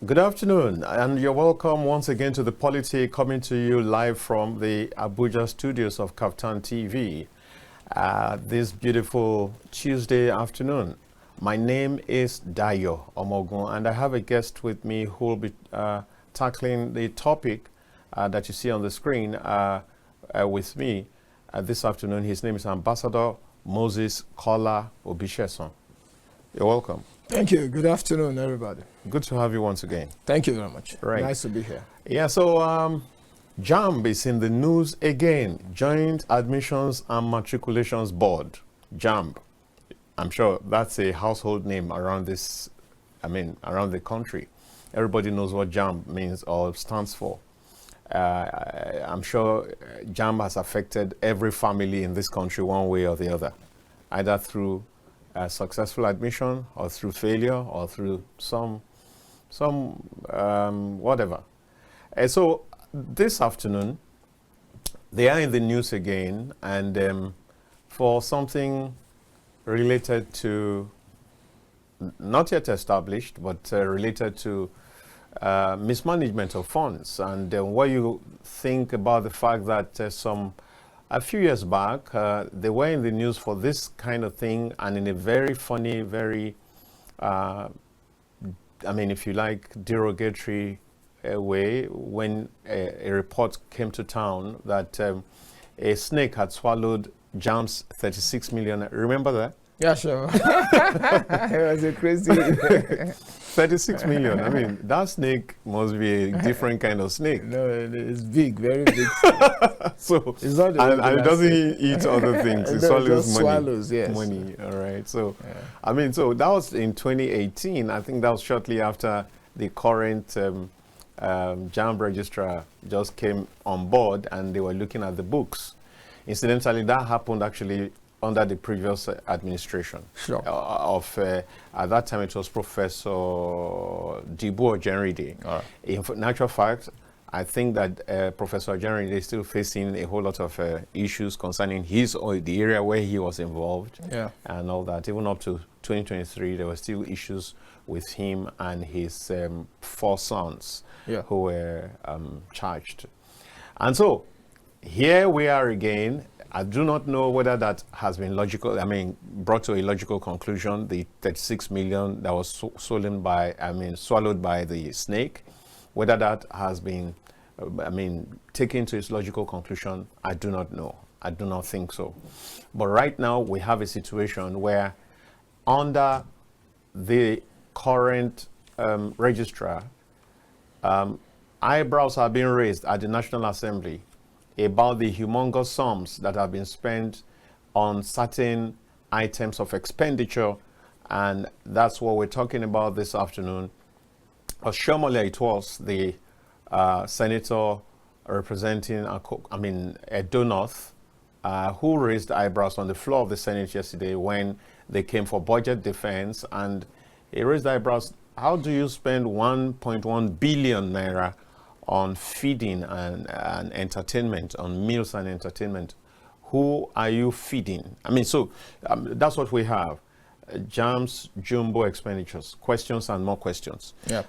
Good afternoon, and you're welcome once again to the Polity, coming to you live from the Abuja studios of KAFTAN TV this beautiful Tuesday afternoon. My name is Dayo Omoogun, and I have a guest with me who will be tackling the topic that you see on the screen with me this afternoon. His name is Ambassador Moses Kola Obisesan. You're welcome. Thank you. Good afternoon, everybody. Good to have you once again. Thank you very much. Right. Nice to be here. Yeah, so Jamb'S is in the news again. Joint Admissions and Matriculations Board, Jamb'S. I'm sure that's a household name around this, around the country. Everybody knows what Jamb'S means or stands for. I'm sure Jamb'S has affected every family in this country one way or the other, either through successful admission or through failure or through some whatever. So this afternoon, they are in the news again, and for something related to, not yet established, but related to mismanagement of funds. And what you think about the fact that a few years back, they were in the news for this kind of thing, and in a very funny, very, if you like, derogatory way, when a report came to town that a snake had swallowed Jamb'S 36 million. Remember that? Yeah, sure. It was a crazy 36 million. I mean, that snake must be a different kind of snake. No, it's big, very big. So it's not and it doesn't eat other things. It swallows money. Swallows, yes. Money. All right. So, yeah. So that was in 2018. I think that was shortly after the current Jamb'S registrar just came on board, and they were looking at the books. Incidentally, that happened actually under the previous administration. Sure. At that time, it was Professor Dibu Ojenride. In natural fact, I think that Professor Ojenride is still facing a whole lot of issues concerning his or the area where he was involved, and all that. Even up to 2023, there were still issues with him and his 4 sons who were charged. And so here we are again. I do not know whether that has been brought to a logical conclusion, the 36 million that was swallowed by the snake, whether that has been, taken to its logical conclusion, I do not know. I do not think so. But right now we have a situation where under the current registrar, eyebrows are being raised at the National Assembly about the humongous sums that have been spent on certain items of expenditure, and that's what we're talking about this afternoon. Shomole, it was the senator representing Edo North, who raised eyebrows on the floor of the Senate yesterday when they came for budget defense, and he raised eyebrows. How do you spend 1.1 billion naira on feeding and entertainment, on meals and entertainment? Who are you feeding? That's what we have. Jamb'S jumbo expenditures, questions and more questions. Yeah.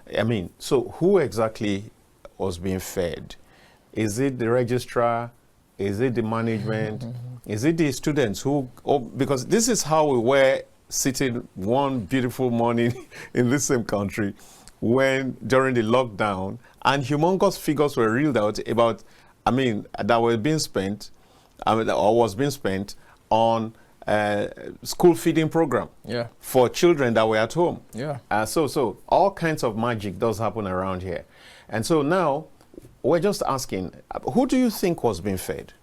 So who exactly was being fed? Is it the registrar? Is it the management? Is it the students because this is how we were sitting one beautiful morning in this same country during the lockdown, and humongous figures were reeled out about, that were being spent, or was being spent on school feeding program for children that were at home. So all kinds of magic does happen around here. And so now we're just asking, who do you think was being fed?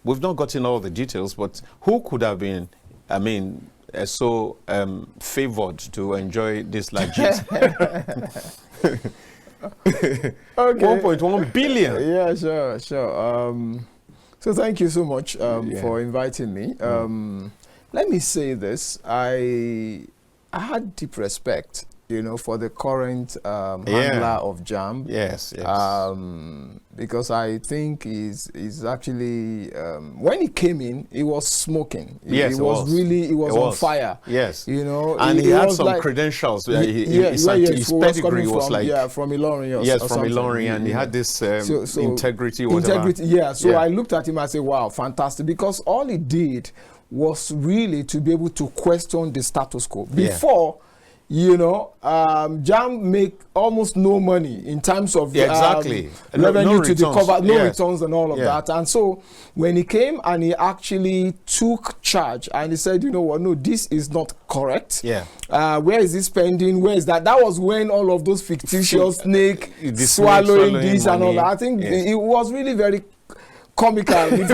We've not gotten all the details, but who could have been, so favored to enjoy this largesse? Okay. 1.1 billion. Yeah, sure. So thank you so much for inviting me. Let me say this. I had deep respect you know, for the current handler of Jamb'S. Yes, Because I think is actually when he came in, he was smoking. Yes, he was on fire. Yes, you know, and he had some credentials. His pedigree was like from Ilorin. Yes, from Ilorin, and he had this integrity. Integrity, yeah. So yeah. I looked at him and said, "Wow, fantastic!" Because all he did was really to be able to question the status quo before. You know, Jamb'S make almost no money in terms of revenue to the cover, returns and all of that. And so when he came and he actually took charge and he said, you know what, no, this is not correct. Yeah. Where is this spending? Where is that? That was when all of those fictitious snake swallowing this money. And all that. I think it was really very comical if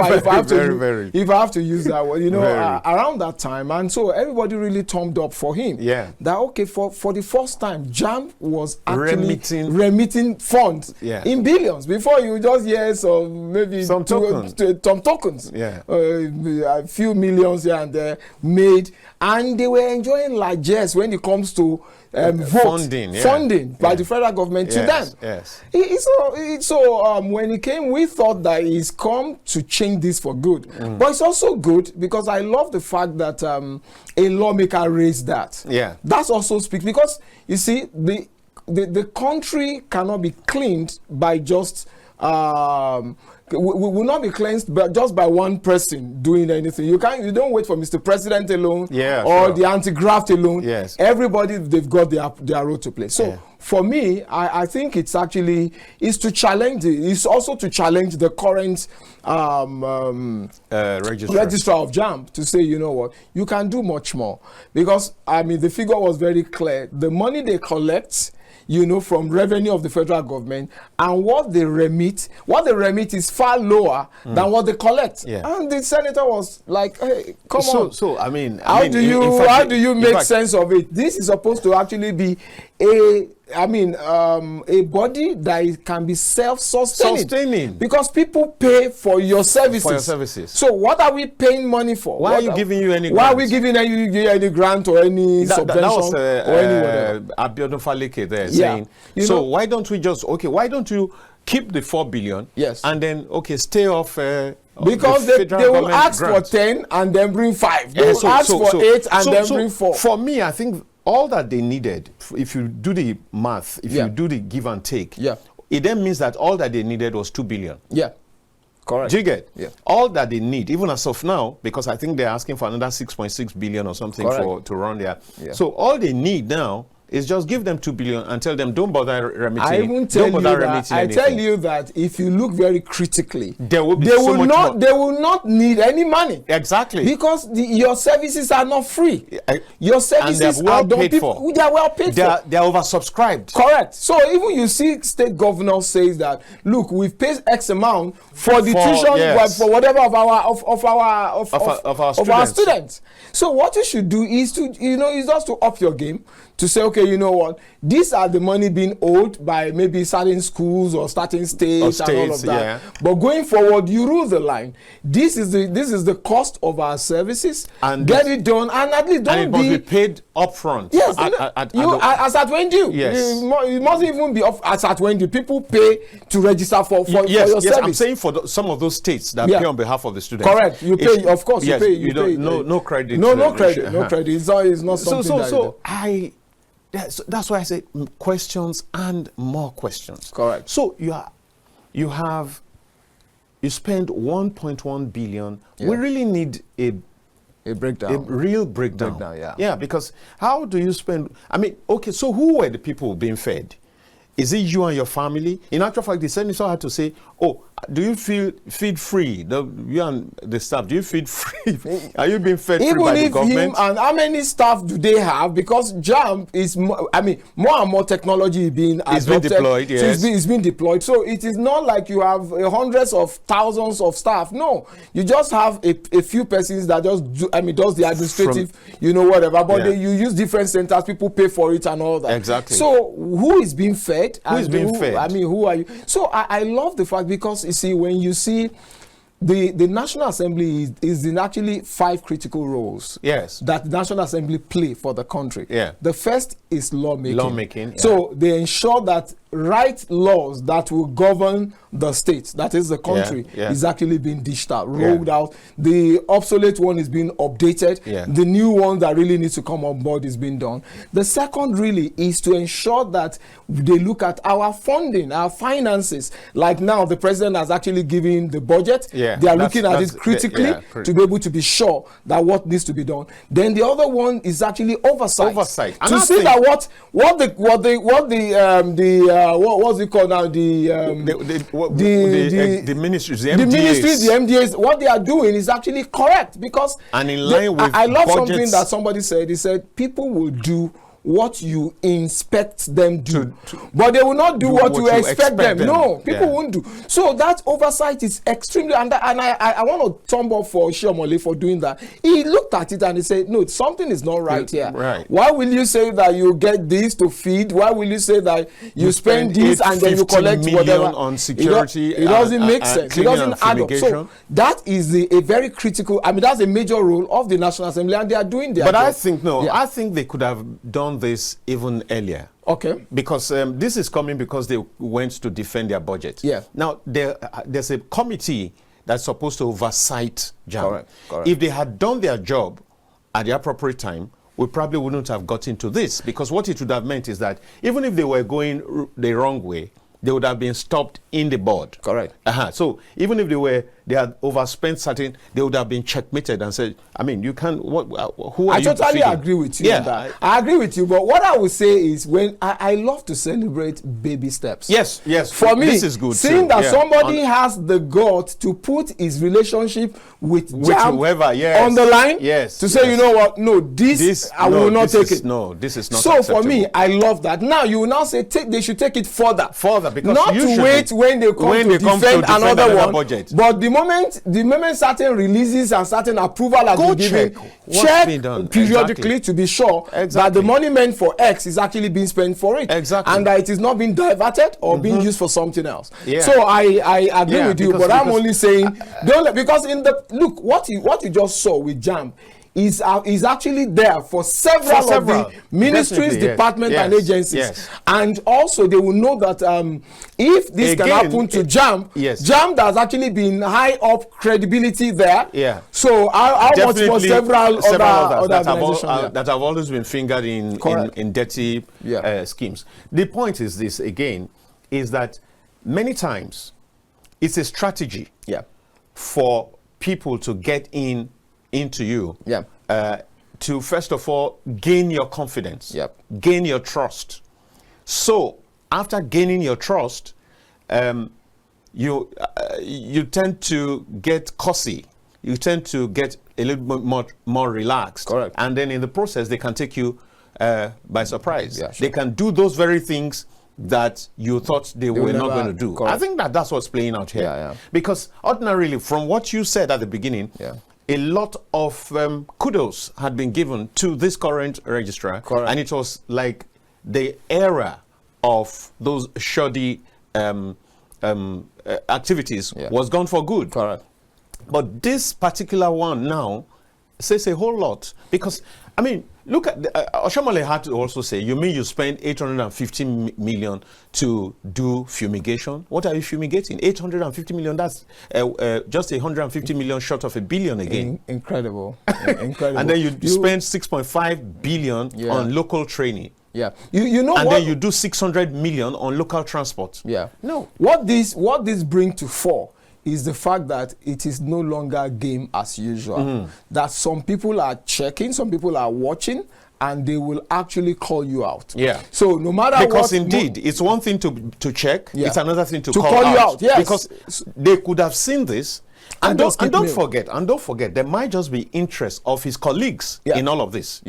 I have to use that word, you know, around that time. And so everybody really thumbed up for him. Yeah. That, okay, for the first time, Jamb'S was actually remitting funds in billions. Before you just hear some, maybe some tokens. Yeah. A few millions here and there made. And they were enjoying largesse when it comes to funding by the federal government to them. Yes. So when he came, we thought that he's come to change this for good. But it's also good because I love the fact that a lawmaker raised that. Yeah. That's also speaks because you see the country cannot be cleaned by just we will not be cleansed but just by one person doing anything. You don't wait for Mr. President alone or the anti-graft alone. Yes. Everybody, they've got their role to play. So for me, I think it's actually to challenge it's also to challenge the current registrar of Jamb'S to say, you know what, you can do much more. Because I mean the figure was very clear. The money they collect, you know, from revenue of the federal government and what they remit is far lower than what they collect. Yeah. And the senator was like, hey, come on. So I mean, how do you make sense of it? This is supposed to actually be a body that can be self-sustaining. Because people pay for your services. So what are we paying money for? Why are you giving you any grant? Why are we giving you any grant or any subvention that was, or any whatever? Abiodun Faleke there saying, so why don't we just, why don't you keep the 4 billion and then, stay off because they will ask for 10 and then bring 5. They will ask for 8 and then bring 4. For me, I think all that they needed, if you do the math, if you do the give and take, it then means that all that they needed was 2 billion. Yeah, correct. Do you get? Yeah. All that they need, even as of now, because I think they're asking for another 6.6 billion or something to run there. Yeah. So all they need now is just give them 2 billion and tell them don't bother remitting. I won't tell you that. I tell you that if you look very critically, they will not need any money. Exactly. Because your services are not free. Your services are paid for. They are well paid for. They are oversubscribed. Correct. So even you see state governor says that, look, we've paid X amount for the tuition for whatever of our students. So what you should do is just to up your game, to say, okay, you know what, these are the money being owed by maybe certain schools or certain states and all of that. Yeah. But going forward, you rule the line. This is the cost of our services. And get it done, and at least it must be paid upfront. Yes, as at when due. Yes. It must even be as at when due. People pay to register for your service. Yes, I'm saying for some of those states that pay on behalf of the students. Correct. You pay, of course. You pay. No credit. No credit. No credit. It's not something that's why I say questions and more questions. Correct. So you spend 1.1 billion. Yeah. We really need a breakdown. A real breakdown. Yeah, because how do you spend? I mean, so who were the people being fed? Is it you and your family? In actual fact, the senator had to say, do you feed free? You and the staff, do you feed free? Are you being fed free by the government? And how many staff do they have? Because Jamb'S is, more and more technology being adopted. It's been deployed, yes. So it's been deployed. So it is not like you have hundreds of thousands of staff. No, you just have a few persons that just does the administrative, whatever. But you use different centers, people pay for it and all that. Exactly. So who is being fed? Who is being fed? Who are you? So I love the fact, because you see, when you see the National Assembly is in actually 5 critical roles. Yes. That the National Assembly play for the country. Yeah. The first is lawmaking. Lawmaking. Yeah. So they ensure that right laws that will govern the state, that is the country, is actually being dished out, rolled out. The obsolete one is being updated. Yeah. The new one that really needs to come on board is being done. The second really is to ensure that they look at our funding, our finances. Like now, the president has actually given the budget. Yeah. They are looking at it critically to be able to be sure that what needs to be done. Then the other one is actually oversight. To see that what's it called now? The ministries, the MDAs. The ministries, the MDAs, what they are doing is actually correct, because and in line with I love budgets. something that somebody said. He said people will do what you inspect them do, but they will not do what you expect them. No, people won't do. So that oversight is extremely, and I want to thumb up for Shiomole for doing that. He looked at it and he said, no, something is not right here. Right. Why will you say that you get this to feed? Why will you say that you spend this and then you collect whatever on security? It doesn't make sense. It doesn't add up. So that is a very critical, I mean, that's a major role of the National Assembly, and they are doing their job. I think, I think they could have done this even earlier. Okay. Because this is coming because they went to defend their budget. Yeah. Now, there's a committee that's supposed to oversight Jamb'S. Correct. If they had done their job at the appropriate time, we probably wouldn't have gotten to this, because what it would have meant is that even if they were going the wrong way, they would have been stopped in the board. Correct. So even if they had overspent certain, they would have been checkmated and said, I mean, you can't, who are you? I totally agree with you on that. I agree with you, but what I would say is, when I love to celebrate baby steps. Yes. For me, this is good seeing too. that somebody has the guts to put his relationship with Jamb'S on the line, to say, you know what, no, this I will not take it. No, this is not so acceptable. For me, I love that. Now you will now say they should take it further, because not to wait when they come to defend another one. Budget. But the moment certain releases and certain approval has been given, check periodically to be sure that the money meant for X is actually being spent for it, and that it is not being diverted or being used for something else. So I agree with you, but I'm only saying because in the look what you just saw with Jamb'S is actually there for several of the ministries, departments, and agencies. And also they will know that if this can happen to Jamb'S, Jamb'S has actually been high up credibility there. So how much for several other organizations that have always been fingered in dirty schemes. The point is this again, is that many times it's a strategy for people to get into you, to first of all gain your confidence, gain your trust. So after gaining your trust, you tend to get cozy, you tend to get a little bit more relaxed. Correct. And then in the process, they can take you by surprise. Sure. They can do those very things that you thought they were not going to do. Correct. I think that's what's playing out here. Because ordinarily, from what you said at the beginning, a lot of kudos had been given to this current registrar. Correct. And it was like the era of those shoddy activities was gone for good. Correct. But this particular one now says a whole lot, because, I mean, look at Oshamole had to also say, you mean you spend 850 million to do fumigation? What are you fumigating? 850 million, that's just 150 million short of $1 billion again. Incredible. Incredible. And then you spend 6.5 billion on local training. You know, and then you do 600 million on local transport. No. What this brings to fore is the fact that it is no longer game as usual. That some people are checking, some people are watching, and they will actually call you out. So no matter what, because indeed, it's one thing to check, it's another thing to call you out. Because they could have seen this, and don't forget, there might just be interest of his colleagues in all of this.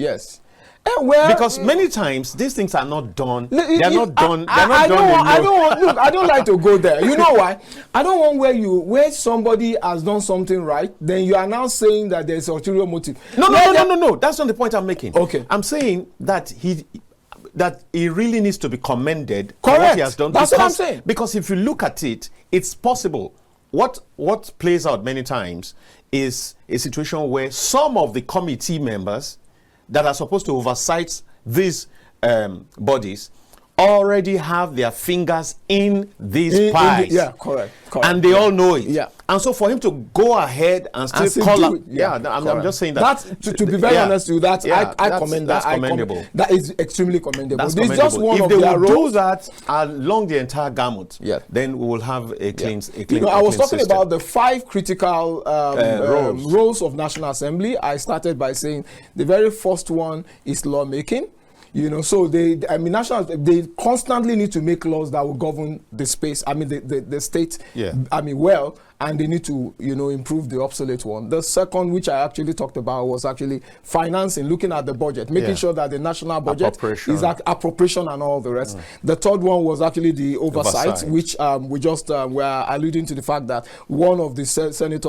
Because many times these things are not done. They're not done. I don't like to go there. You know why? I don't want where somebody has done something right, then you are now saying that there's ulterior motive. No. That's not the point I'm making. Okay. I'm saying that he really needs to be commended for what he has done. That's what I'm saying. Because if you look at it, it's possible what plays out many times is a situation where some of the committee members that are supposed to oversight these bodies already have their fingers in these pies. Yeah, correct. And they all know it. Yeah. And so for him to go ahead and still call up, I'm just saying that. To be very honest with you, I commend that. That's commendable. That is extremely commendable. That's This is just one if of they their will do roles. that along the entire gamut, Yeah. then we will have a clean, I was talking system. about the 5 critical roles of National Assembly. I started by saying the very first one is lawmaking. So they constantly need to make laws that will govern the space. The state. Yeah. Well, and they need to, improve the obsolete one. The second, which I actually talked about, was actually financing, looking at the budget, making sure that the national budget is appropriation and all the rest. The third one was actually the oversight. Which we just were alluding to the fact that one of the Senator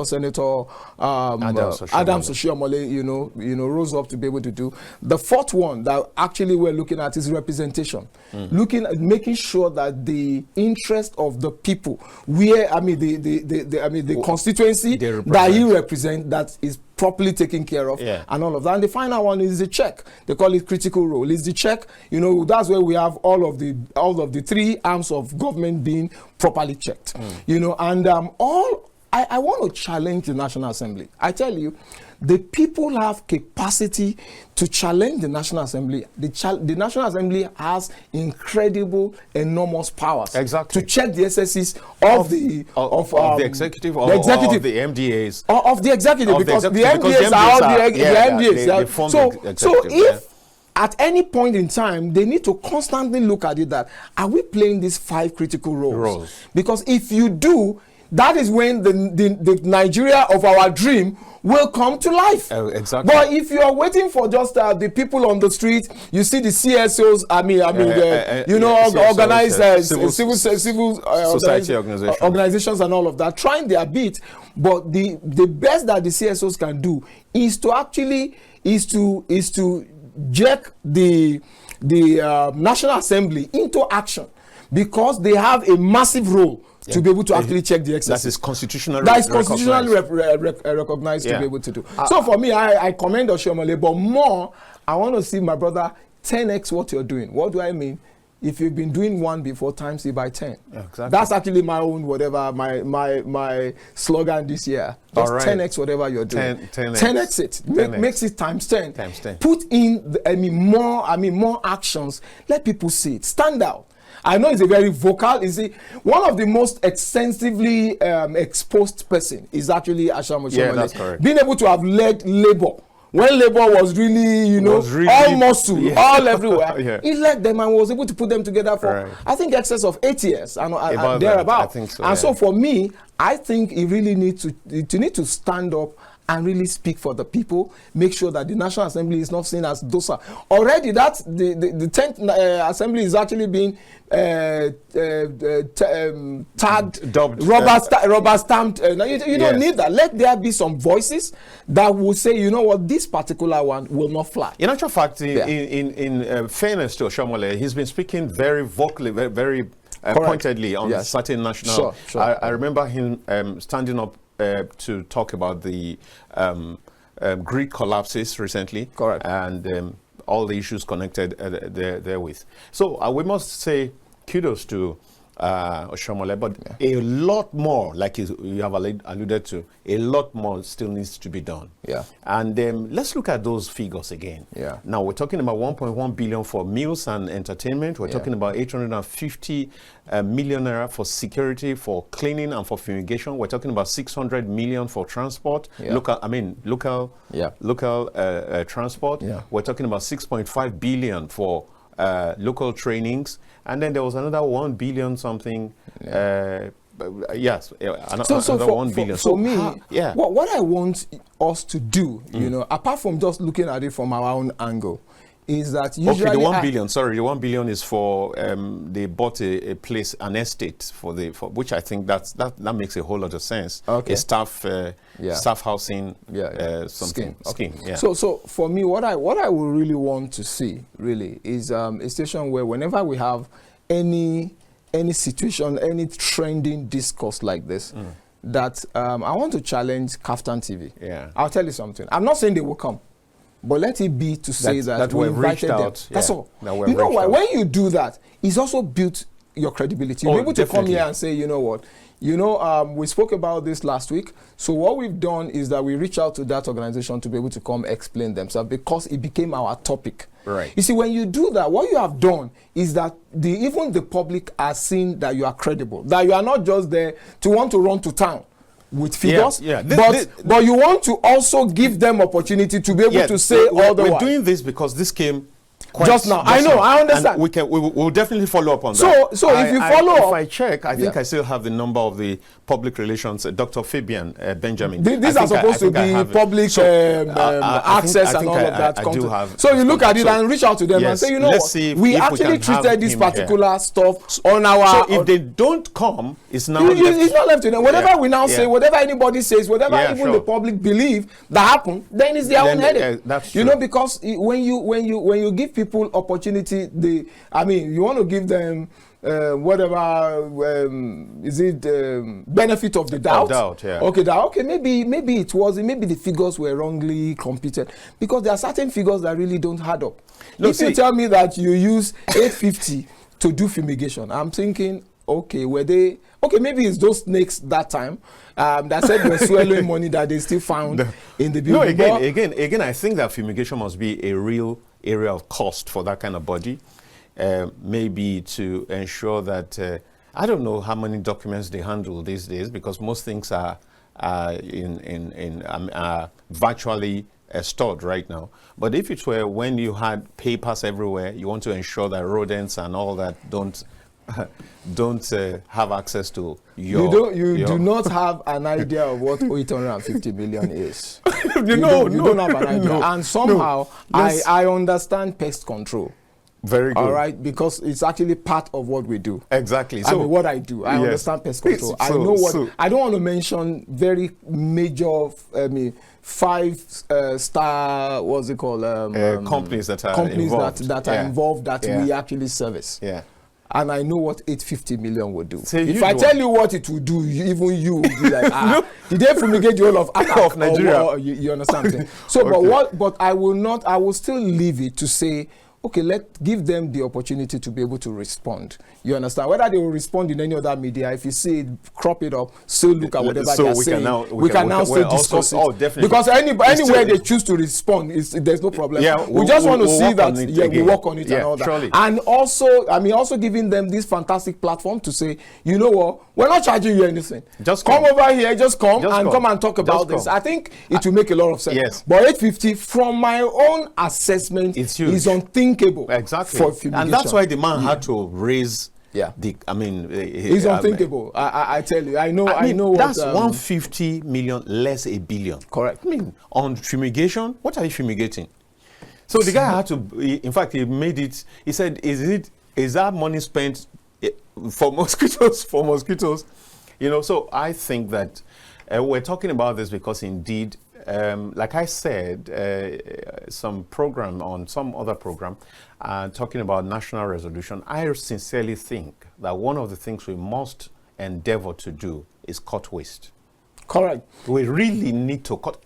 Adams Oshiomhole, rose up to be able to do. The fourth one that actually we're looking at is representation, looking at making sure that the interest of the people, the constituency that you represent, that is properly taken care of, and all of that. And the final one is the check. They call it critical role. It's the check. That's where we have all of the 3 arms of government being properly checked. I want to challenge the National Assembly. I tell you, the people have capacity to challenge the National Assembly. The National Assembly has incredible, enormous powers to check the SSCs of the executive, of the MDAs, of the executive, because the MDAs are the MDAs. So if at any point in time, they need to constantly look at it that, are we playing these 5 critical roles? Because if you do, that is when the Nigeria of our dream will come to life. Exactly. But if you are waiting for just the people on the street, you see the CSOs, organized civil society organizations and all of that, trying their bit. But the best that the CSOs can do is to actually jerk the National Assembly into action, because they have a massive role to be able to actually check the excesses. That is constitutionally recognized to be able to do. So for me, I commend Oshiomhole, but more, I want to see my brother 10x what you're doing. What do I mean? If you've been doing 1 before, times it by 10. Exactly. That's actually my own my slogan this year. Just 10x whatever you're doing. 10x it. Makes it times 10. Times 10. Put in more actions. Let people see it. Stand out. I know he's a very vocal. One of the most extensively exposed person is actually Asham Oshiomhole. Yeah, that's correct. Being able to have led Labour when Labour was really, all muscle, all everywhere. He led them and was able to put them together for, I think, excess of 8 years and thereabout. I think so. And so for me, I think he really needs to stand up and really speak for the people, make sure that the National Assembly is not seen as dosa. Already that the 10th Assembly is actually being tagged, dubbed, rubber stamped. You don't need that. Let there be some voices that will say, you know what, this particular one will not fly. In actual fact, in fairness to Oshiomhole, he's been speaking very vocally, very pointedly on certain national. Sure. I remember him standing up to talk about the Greek collapses recently, and all the issues connected therewith. So we must say kudos to Oshiomhole, but a lot more, like you have alluded to, a lot more still needs to be done. And let's look at those figures again. Now we're talking about 1.1 billion for meals and entertainment. We're talking about 850 million naira for security, for cleaning and for fumigation. We're talking about 600 million for transport, local transport. We're talking about 6.5 billion for local trainings, and then there was another 1 billion something. Another 1 billion. For me, what I want us to do, apart from just looking at it from our own angle, is that usually the 1 billion. Sorry, the 1 billion is for they bought a place, an estate for which I think that makes a whole lot of sense. A staff housing scheme. So for me, what I would really want to see really is a situation where whenever we have any situation, any trending discourse like this, that I want to challenge KAFTAN TV. Yeah. I'll tell you something. I'm not saying they will come, but let it be to say that we invited them. That's all. You know why? When you do that, it's also built your credibility. You're able to come here and say, you know what? You know, we spoke about this last week. So what we've done is that we reach out to that organization to be able to come explain themselves because it became our topic. Right. You see, when you do that, what you have done is that even the public are seeing that you are credible, that you are not just there to want to run to town with figures, but you want to also give them opportunity to be able to say all the We're doing this because this came just now. I know, I understand. And we'll definitely follow up on that. So if you follow up, if I check, I think I still have the number of the public relations, Dr. Fabian Benjamin. These are supposed to be public access and all of that content. So you look at it and reach out to them and say, you know what, we actually treated this particular stuff on our. So if they don't come, it's now it's not left to them. Whatever we now say, whatever anybody says, whatever even the public believe that happened, then it's their own headache. That's true. You know, because when you give people opportunity, you want to give them benefit of the doubt. Okay, maybe the figures were wrongly computed because there are certain figures that really don't add up. You tell me that you use 850 to do fumigation, I'm thinking, maybe it's those snakes that time that said we're swallowing money that they still found in the building. No, again, I think that fumigation must be a real area of cost for that kind of body. Maybe to ensure that I don't know how many documents they handle these days because most things are virtually stored right now. But if it were when you had papers everywhere, you want to ensure that rodents and all that don't have access to your. You do not have an idea of what 850 million is. You don't have an idea. And somehow I understand pest control. Very good. All right, because it's actually part of what we do. Exactly. So what I do, I understand pest control. I know what. I don't want to mention very major. 5-star. What's it called? Companies that are involved that we actually service. Yeah. And I know what 850 million would do. So if I tell you what it would do, even you would be like, did they fumigate the whole of Nigeria? You understand? So, but I will still leave it to say, okay, give them the opportunity to be able to respond. You understand? Whether they will respond in any other media, if you see it, crop it up, still look at whatever they're saying. We can now still discuss it. Oh, definitely. Because anywhere they choose to respond, there's no problem. Yeah, we just want to see that we work on it and all that. Surely. And also giving them this fantastic platform to say, you know what, we're not charging you anything. Just come over here, come and talk about this. I think it will make a lot of sense. Yes. But 850, from my own assessment, is unthinkable. Exactly. For fumigation. And that's why the man had to raise it's unthinkable. I tell you, I know that's 150 million less a billion. Correct. I mean, on fumigation, what are you fumigating? So the guy had to, in fact, he made it, he said, is that money spent for mosquitoes? You know, so I think that we're talking about this because indeed, like I said, some other program, talking about national resolution, I sincerely think that one of the things we must endeavor to do is cut waste. Correct. We really need to cut.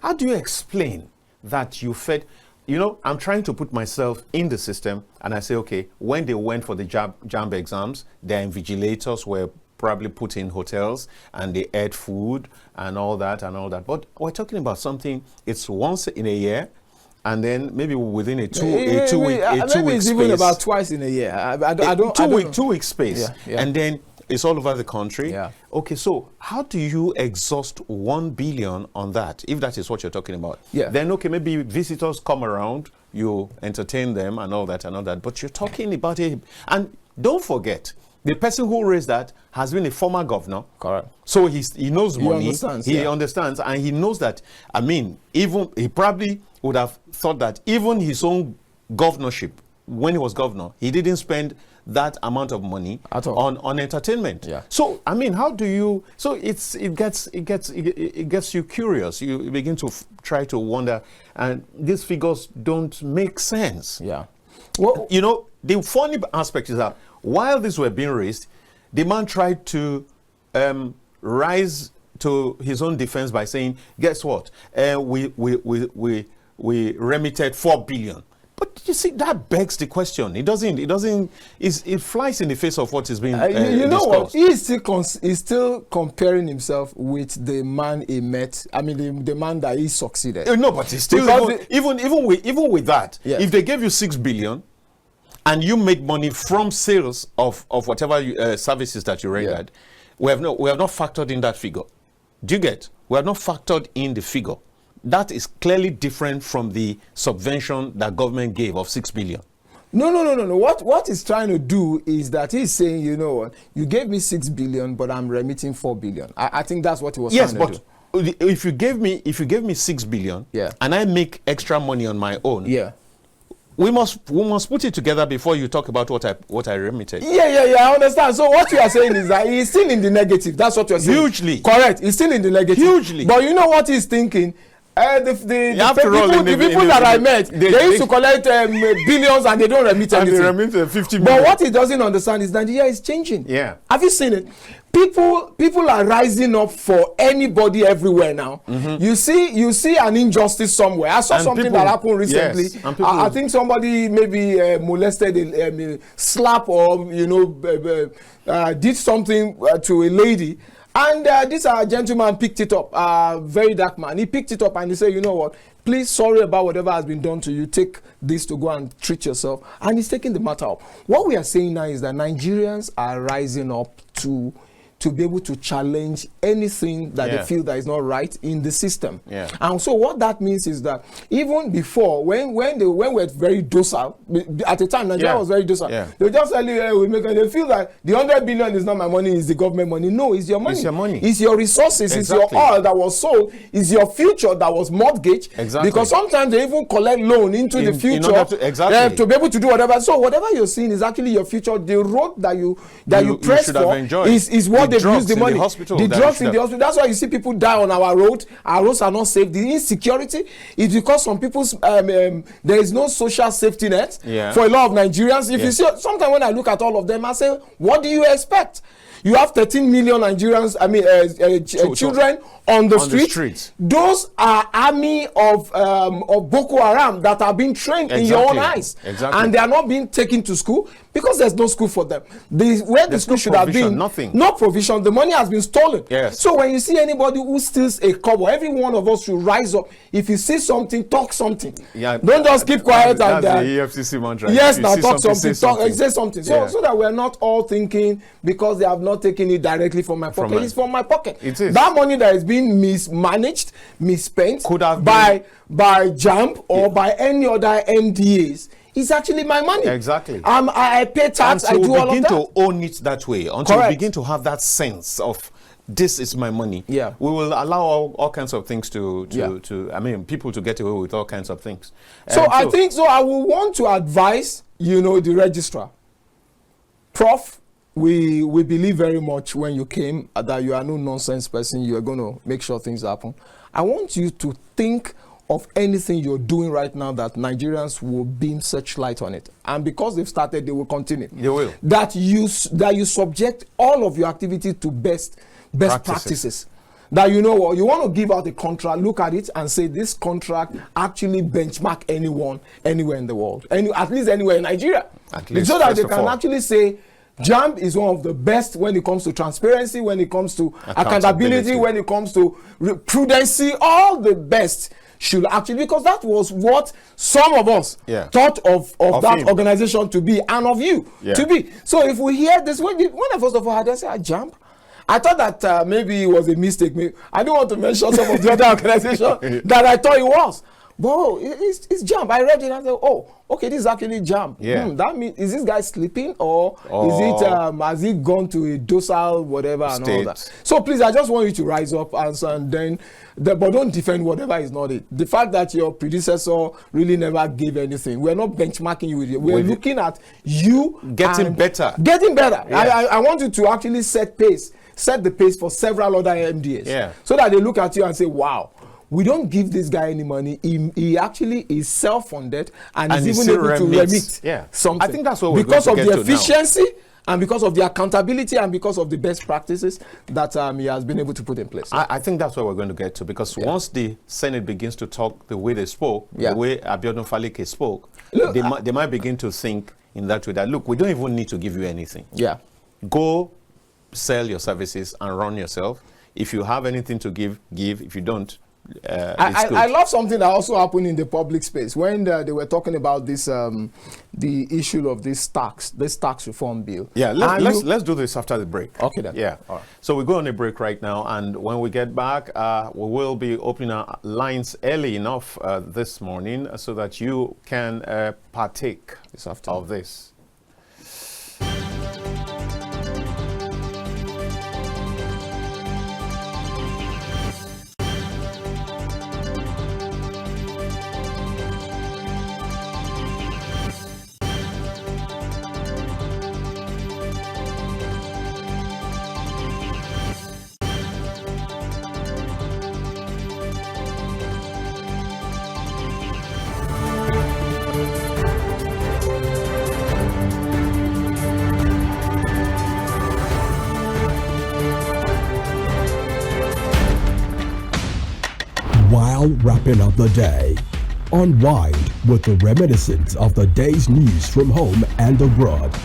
How do you explain that you fed? You know, I'm trying to put myself in the system, and I say, okay, when they went for the Jamb'S exams, their invigilators were probably put in hotels and they ate food and all that. But we're talking about something, it's once in a year, and then maybe within a two week it's space. Even about twice in a year. I don't 2 week space. Yeah. And then it's all over the country. Yeah. Okay, so how do you exhaust 1 billion on that, if that is what you're talking about? Yeah. Then, okay, maybe visitors come around, you entertain them and all that, but you're talking about it. And don't forget, the person who raised that has been a former governor. Correct. So he knows money. He understands, and he knows that, I mean, even he probably would have thought that even his own governorship, when he was governor, he didn't spend that amount of money at all on entertainment. Yeah. So I mean, how do you? So it gets you curious. You begin to try to wonder, and these figures don't make sense. Yeah. Well, you know, the funny aspect is that while these were being raised, the man tried to raise to his own defense by saying, guess what? We remitted 4 billion. But you see, that begs the question. It flies in the face of what is being you know discussed. what? He's still comparing himself with the man he met. I mean, the man that he succeeded. No, but it's still, even with that, yes. If they gave you 6 billion and you made money from sales of whatever services that you rendered, we have not factored in that figure. Do you get? We have not factored in the figure. That is clearly different from the subvention that government gave of 6 billion. No. What he's trying to do is that he's saying, you know what, you gave me 6 billion, but I'm remitting 4 billion. I think that's what he was trying to do. Yes, but if you gave me 6 billion, and I make extra money on my own, we must put it together before you talk about what I remitted. I understand. So what you are saying is that he's still in the negative. That's what you're saying. Hugely. Correct. He's still in the negative. Hugely. But you know what he's thinking? The people that I met, they used to collect billions and they don't remit anything. And they remit 50 million. But what he doesn't understand is that Nigeria is changing. Yeah. Have you seen it? People are rising up for anybody everywhere now. You see an injustice somewhere. I saw something that happened recently. Yes, I think somebody maybe molested, slap or did something to a lady. And this gentleman picked it up, very dark man. He picked it up and he said, you know what, please, sorry about whatever has been done to you. Take this to go and treat yourself. And he's taking the matter up. What we are saying now is that Nigerians are rising up to be able to challenge anything that they feel that is not right in the system. And so what that means is that even before, when we're very docile, at the time Nigeria was very docile, they just tell you, they feel that the 100 billion is not my money, it's the government money. No, it's your money. It's your money. It's your resources, it's your oil that was sold, it's your future that was mortgaged. Because sometimes they even collect loan into the future to be able to do whatever. So whatever you're seeing is actually your future. The road that you press for is what they've used the money. The drugs in the hospital. That's why you see people die on our road. Our roads are not safe. The insecurity is because some people's there is no social safety net for a lot of Nigerians. If you see, sometimes when I look at all of them, I say, what do you expect? You have 13 million Nigerians, children on the streets. Those are army of Boko Haram that are being trained in your own eyes. And they are not being taken to school because there's no school for them. Where the school should have been, no provision. The money has been stolen. So when you see anybody who steals a kobo, every one of us should rise up. If you see something, talk something. Don't just keep quiet. That's the EFCC mantra. Yes, now talk something. Say something. So that we're not all thinking because they have not taken it directly from my pocket. It's from my pocket. It is. That money that is being mismanaged, misspent could have by Jamb'S or by any other NDAs. It's actually my money. Exactly. I pay tax. I do all of that. Until we begin to own it that way, until we begin to have that sense of this is my money, we will allow all kinds of things to people to get away with all kinds of things. So I think so. I will want to advise the registrar, Prof. We believe very much when you came that you are no nonsense person. You are going to make sure things happen. I want you to think of anything you're doing right now that Nigerians will beam searchlight on it, and because they've started, they will continue. They will. That you subject all of your activity to best practices. That you know what, you want to give out a contract, look at it and say this contract actually benchmark anyone anywhere in the world, at least anywhere in Nigeria, so that they can actually say Jamb'S is one of the best when it comes to transparency, when it comes to accountability, when it comes to prudency. All the best should actually, because that was what some of us thought of that organization to be, and of you to be. So if we hear this, when I first of all had, I said, Jamb'S, I thought that maybe it was a mistake. I don't want to mention some of the other organizations that I thought it was. But it's Jamb'S. I read it and I said, oh, okay, this is actually Jamb'S. That means, is this guy sleeping or is it, has he gone to a docile whatever and all that? So please, I just want you to rise up and then, but don't defend whatever is not it. The fact that your predecessor really never gave anything, we're not benchmarking you with it. We're looking at you getting better. I want you to actually set the pace for several other MDAs. So that they look at you and say, wow, we don't give this guy any money. He actually is self-funded and is even able to remit something. I think that's what we're because going to of the efficiency and because of the accountability and because of the best practices that he has been able to put in place. I think that's where we're going to get to, because once the Senate begins to talk the way they spoke, the way Abiodun Falike spoke, look, they might begin to think in that way that, look, we don't even need to give you anything. Yeah. Go sell your services and run yourself. If you have anything to give. If you don't, I love something that also happened in the public space when they were talking about this, the issue of this tax reform bill. Yeah, let's do this after the break. Okay then. Yeah. All right. So we go on a break right now, and when we get back, we will be opening our lines early enough this morning so that you can partake of this. While wrapping up the day, unwind with the reminiscence of the day's news from home and abroad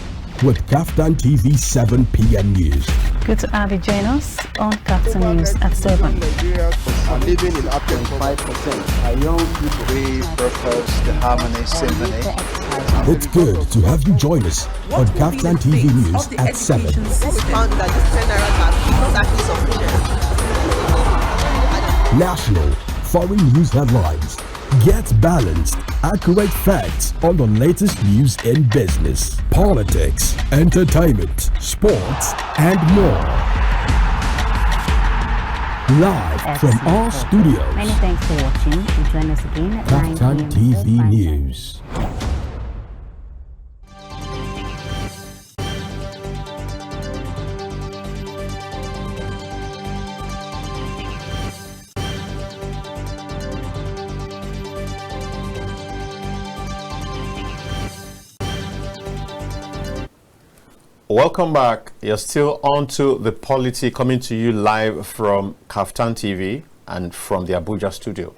with KAFTAN TV 7 p.m. News. Good to have you join us on KAFTAN News at 7. Nigerians are living in up to 5%. Our young people, we purpose the Harmony Symphony. It's good to have you join us on KAFTAN TV News at 7. What we found that this 10 naira tax is not actually sufficient. National, foreign news headlines. Get balanced, accurate facts on the latest news in business, politics, entertainment, sports, and more. Live from our studios. Many thanks for watching. Join us again at 9 KAFTAN p.m. TV News. Welcome back. You're still on to the Polity, coming to you live from KAFTAN TV and from the Abuja studio.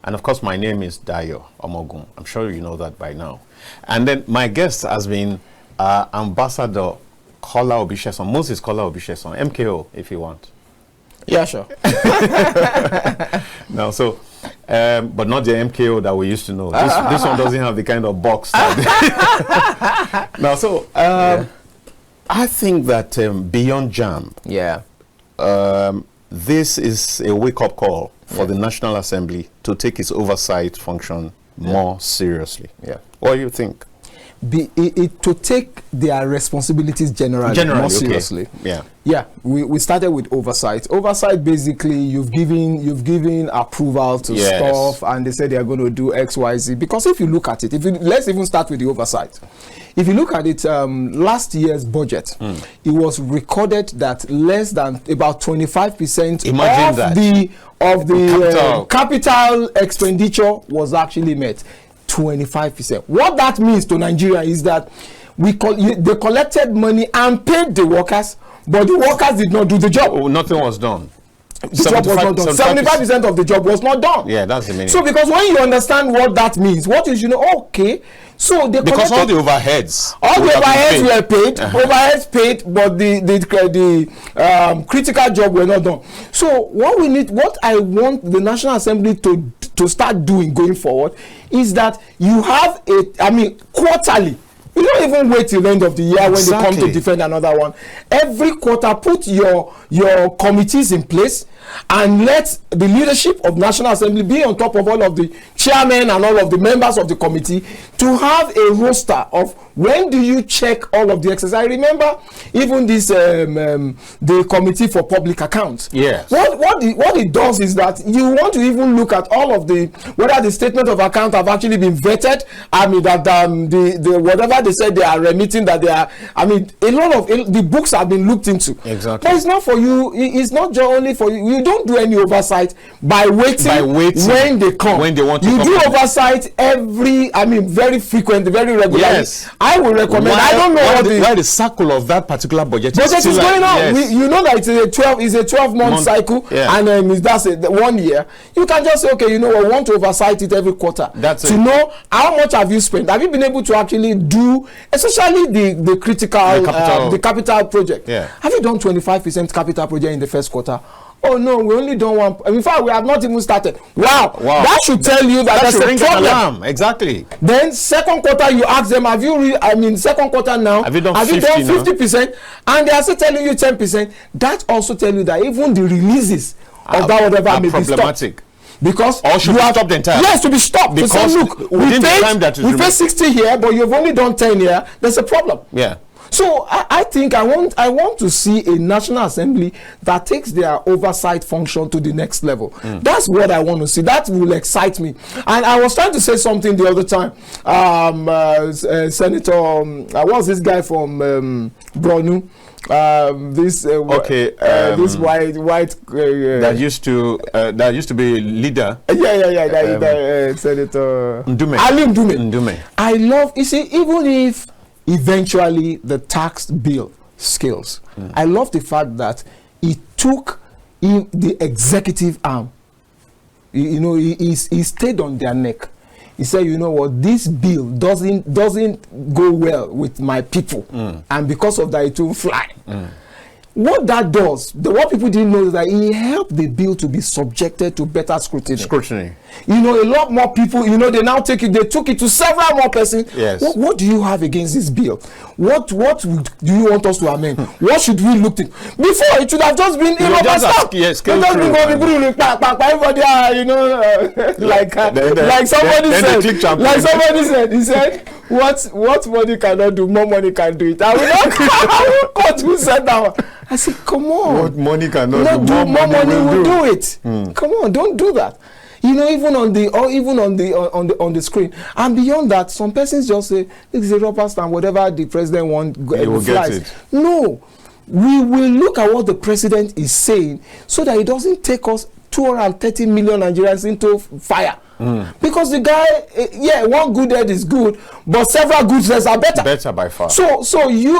And of course, my name is Dayo Omoogun. I'm sure you know that by now. And then my guest has been Ambassador Kolawole, Moses Kolawole, MKO, if you want. Yeah, sure. No, so, but not the MKO that we used to know. This one doesn't have the kind of box. Now, so, I think that beyond Jamb'S, this is a wake-up call for the National Assembly to take its oversight function more seriously. Yeah. What do you think? To take their responsibilities generally more seriously. We started with oversight. Oversight, basically, you've given approval to stuff, and they said they are going to do X, Y, Z. Because if you look at it, let's even start with the oversight. If you look at it, last year's budget, it was recorded that less than about 25% of the capital expenditure was actually met. 25%. What that means to Nigeria is that they collected money and paid the workers, but the workers did not do the job. Oh, nothing was done. The job was not done. 75% of the job was not done. Yeah, that's the meaning. So, because when you understand what that means, what is, okay, so they because all the overheads, were paid, overheads paid, but the critical job were not done. So what I want the National Assembly to start doing going forward is that you have quarterly. You don't even wait till the end of the year when they come to defend another one. Every quarter, put your committees in place and let the leadership of National Assembly be on top of all of the chairmen and all of the members of the committee to have a roster of when do you check all of the exercise. I remember even this the committee for public accounts. Yes. What it does is that you want to even look at all of the whether the statement of account have actually been vetted. That the whatever they said they are remitting, that they are. A lot of the books have been looked into. Exactly. But it's not for you. It's not just only for you. you don't do any oversight by waiting when they come. When they want to you come. do oversight very frequent, very regularly. Yes. I will recommend. I don't know why the circle of that particular budget is going on. Yes. You know that it's a 12-month cycle, and that's 1 year. You can just say, okay, you know what, we want to oversight it every quarter. That's to know how much have you spent. Have you been able to actually do, especially the critical, the capital project? Yeah. Have you done 25% capital project in the first quarter? Oh no, we only done one. In fact, we have not even started. Wow. That should tell you that there's a problem. Exactly. Then second quarter, you ask them, have you second quarter now, have you done 50%? And they are still telling you 10%. That also tell you that even the releases of that whatever may be stopped. Because should be stopped entirely. Yes, to be stopped. Because look, we paid 60 here, but you've only done 10 here. There's a problem. Yeah. So I think I want to see a National Assembly that takes their oversight function to the next level. That's what I want to see. That will excite me. And I was trying to say something the other time. Senator, what's this guy from Bronu? This white that used to be leader. Senator Ndume. I love, you see, even if eventually the tax bill scales, I love the fact that he took in the executive arm. He stayed on their neck. He said, you know what, this bill doesn't go well with my people, and because of that it will fly. What that does, what people didn't know is that he helped the bill to be subjected to better scrutiny. A lot more people, they now took it to several more persons. Yes. What do you have against this bill? What do you want us to amend? What should we look at? Before, it should have just been everybody, somebody said, he said, what money cannot do, more money can do it. I will not who said that. I said, come on. What money cannot do, more money will do it. Come on, don't do that. Even on the screen. And beyond that, some persons just say, this is a rubber stamp, whatever the president wants, he will get it. No. We will look at what the president is saying so that it doesn't take us 230 million Nigerians into fire. Because the guy, one good head is good, but several good heads are better. Better by far. So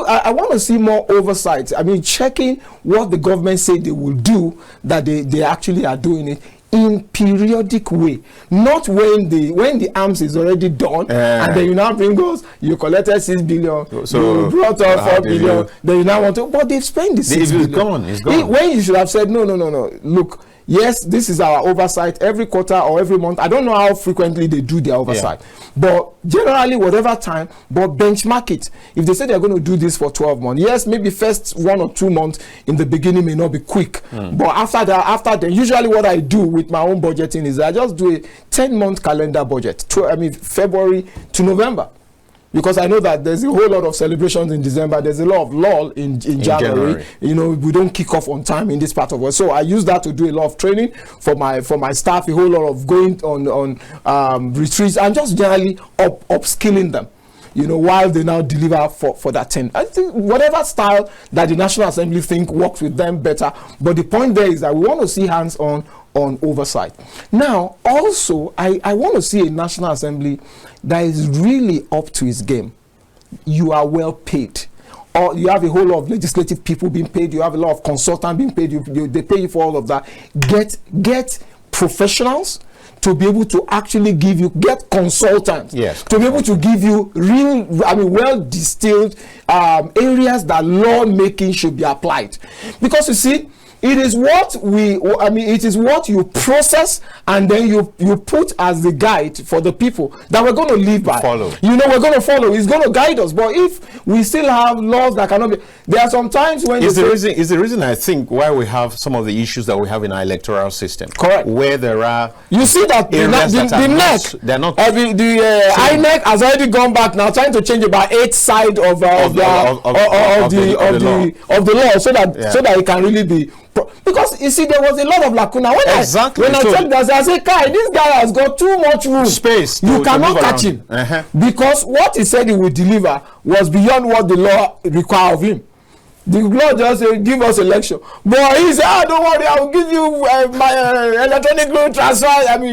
I want to see more oversight. I mean, checking what the government say they will do, that they actually are doing it in periodic way, not when the arms is already done, and then you now bring us, you collected 6 billion, so you brought out 4 billion, then you now want to, but they've spent the 6 billion. It's gone. When you should have said, no, look, yes, this is our oversight every quarter or every month. I don't know how frequently they do their oversight, but generally whatever time, but benchmark it. If they say they're going to do this for 12 months, yes, maybe first 1 or 2 months in the beginning may not be quick, but after that, usually what I do with my own budgeting is I just do a 10-month calendar budget, February to November. Because I know that there's a whole lot of celebrations in December. There's a lot of lull in January. We don't kick off on time in this part of work. So I use that to do a lot of training for my staff, a whole lot of going on retreats and just generally upskilling them, while they now deliver for that 10. I think whatever style that the National Assembly think works with them better. But the point there is that we want to see hands-on oversight. Now, also, I want to see a National Assembly that is really up to its game. You are well paid. Or you have a whole lot of legislative people being paid. You have a lot of consultants being paid. They pay you for all of that. Get professionals to be able to actually get consultants to be able to give you well distilled areas that law making should be applied. Because you see, it is what you process and then you put as the guide for the people that we're going to live by. Follow. We're going to follow. It's going to guide us. But if we still have laws that cannot be, there are some times when is the reason I think why we have some of the issues that we have in our electoral system. Correct. Where there are, you see that the INEC has already gone back now, trying to change about 8 sides of the law so that it can really be. Because you see, there was a lot of lacuna when I checked that, I said, Kai, this guy has got too much room, space. You cannot catch him because what he said he would deliver was beyond what the law required of him. The law just say, give us election. But he said, don't worry, I will give you my electronic loan transfer,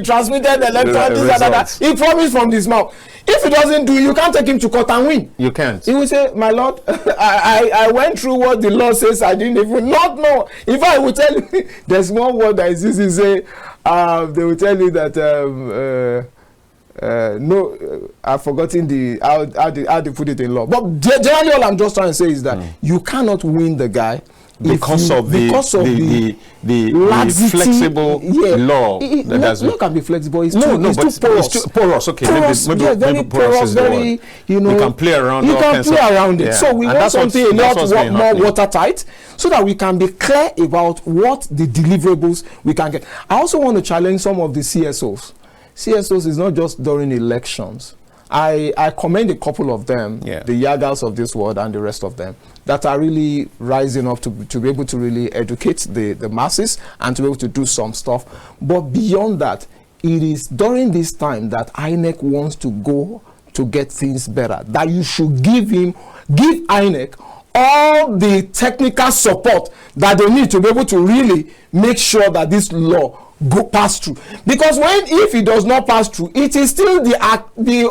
transmitted electronic, this and that. He promised from this mouth. If he doesn't do it, you can't take him to court and win. You can't. He will say, my lord, I went through what the law says, I didn't even not know. In fact, I will tell you, there's one word that is easy to say, they will tell you that, I've forgotten how they put it in law. But generally, all I'm just trying to say is that you cannot win the guy because of the flexible law. Law can be flexible. It's too porous. It's too porous. Okay, porous, maybe porous is very, you can play around. You can play around it. Yeah. So we want something a lot more watertight, so that we can be clear about what the deliverables we can get. I also want to challenge some of the CSOs. CSOs is not just during elections. I commend a couple of them, the Yagas of this world and the rest of them, that are really rising up to be able to really educate the masses and to be able to do some stuff. But beyond that, it is during this time that INEC wants to go to get things better, that you should give INEC all the technical support that they need to be able to really make sure that this law pass through. Because if it does not pass through, it is still the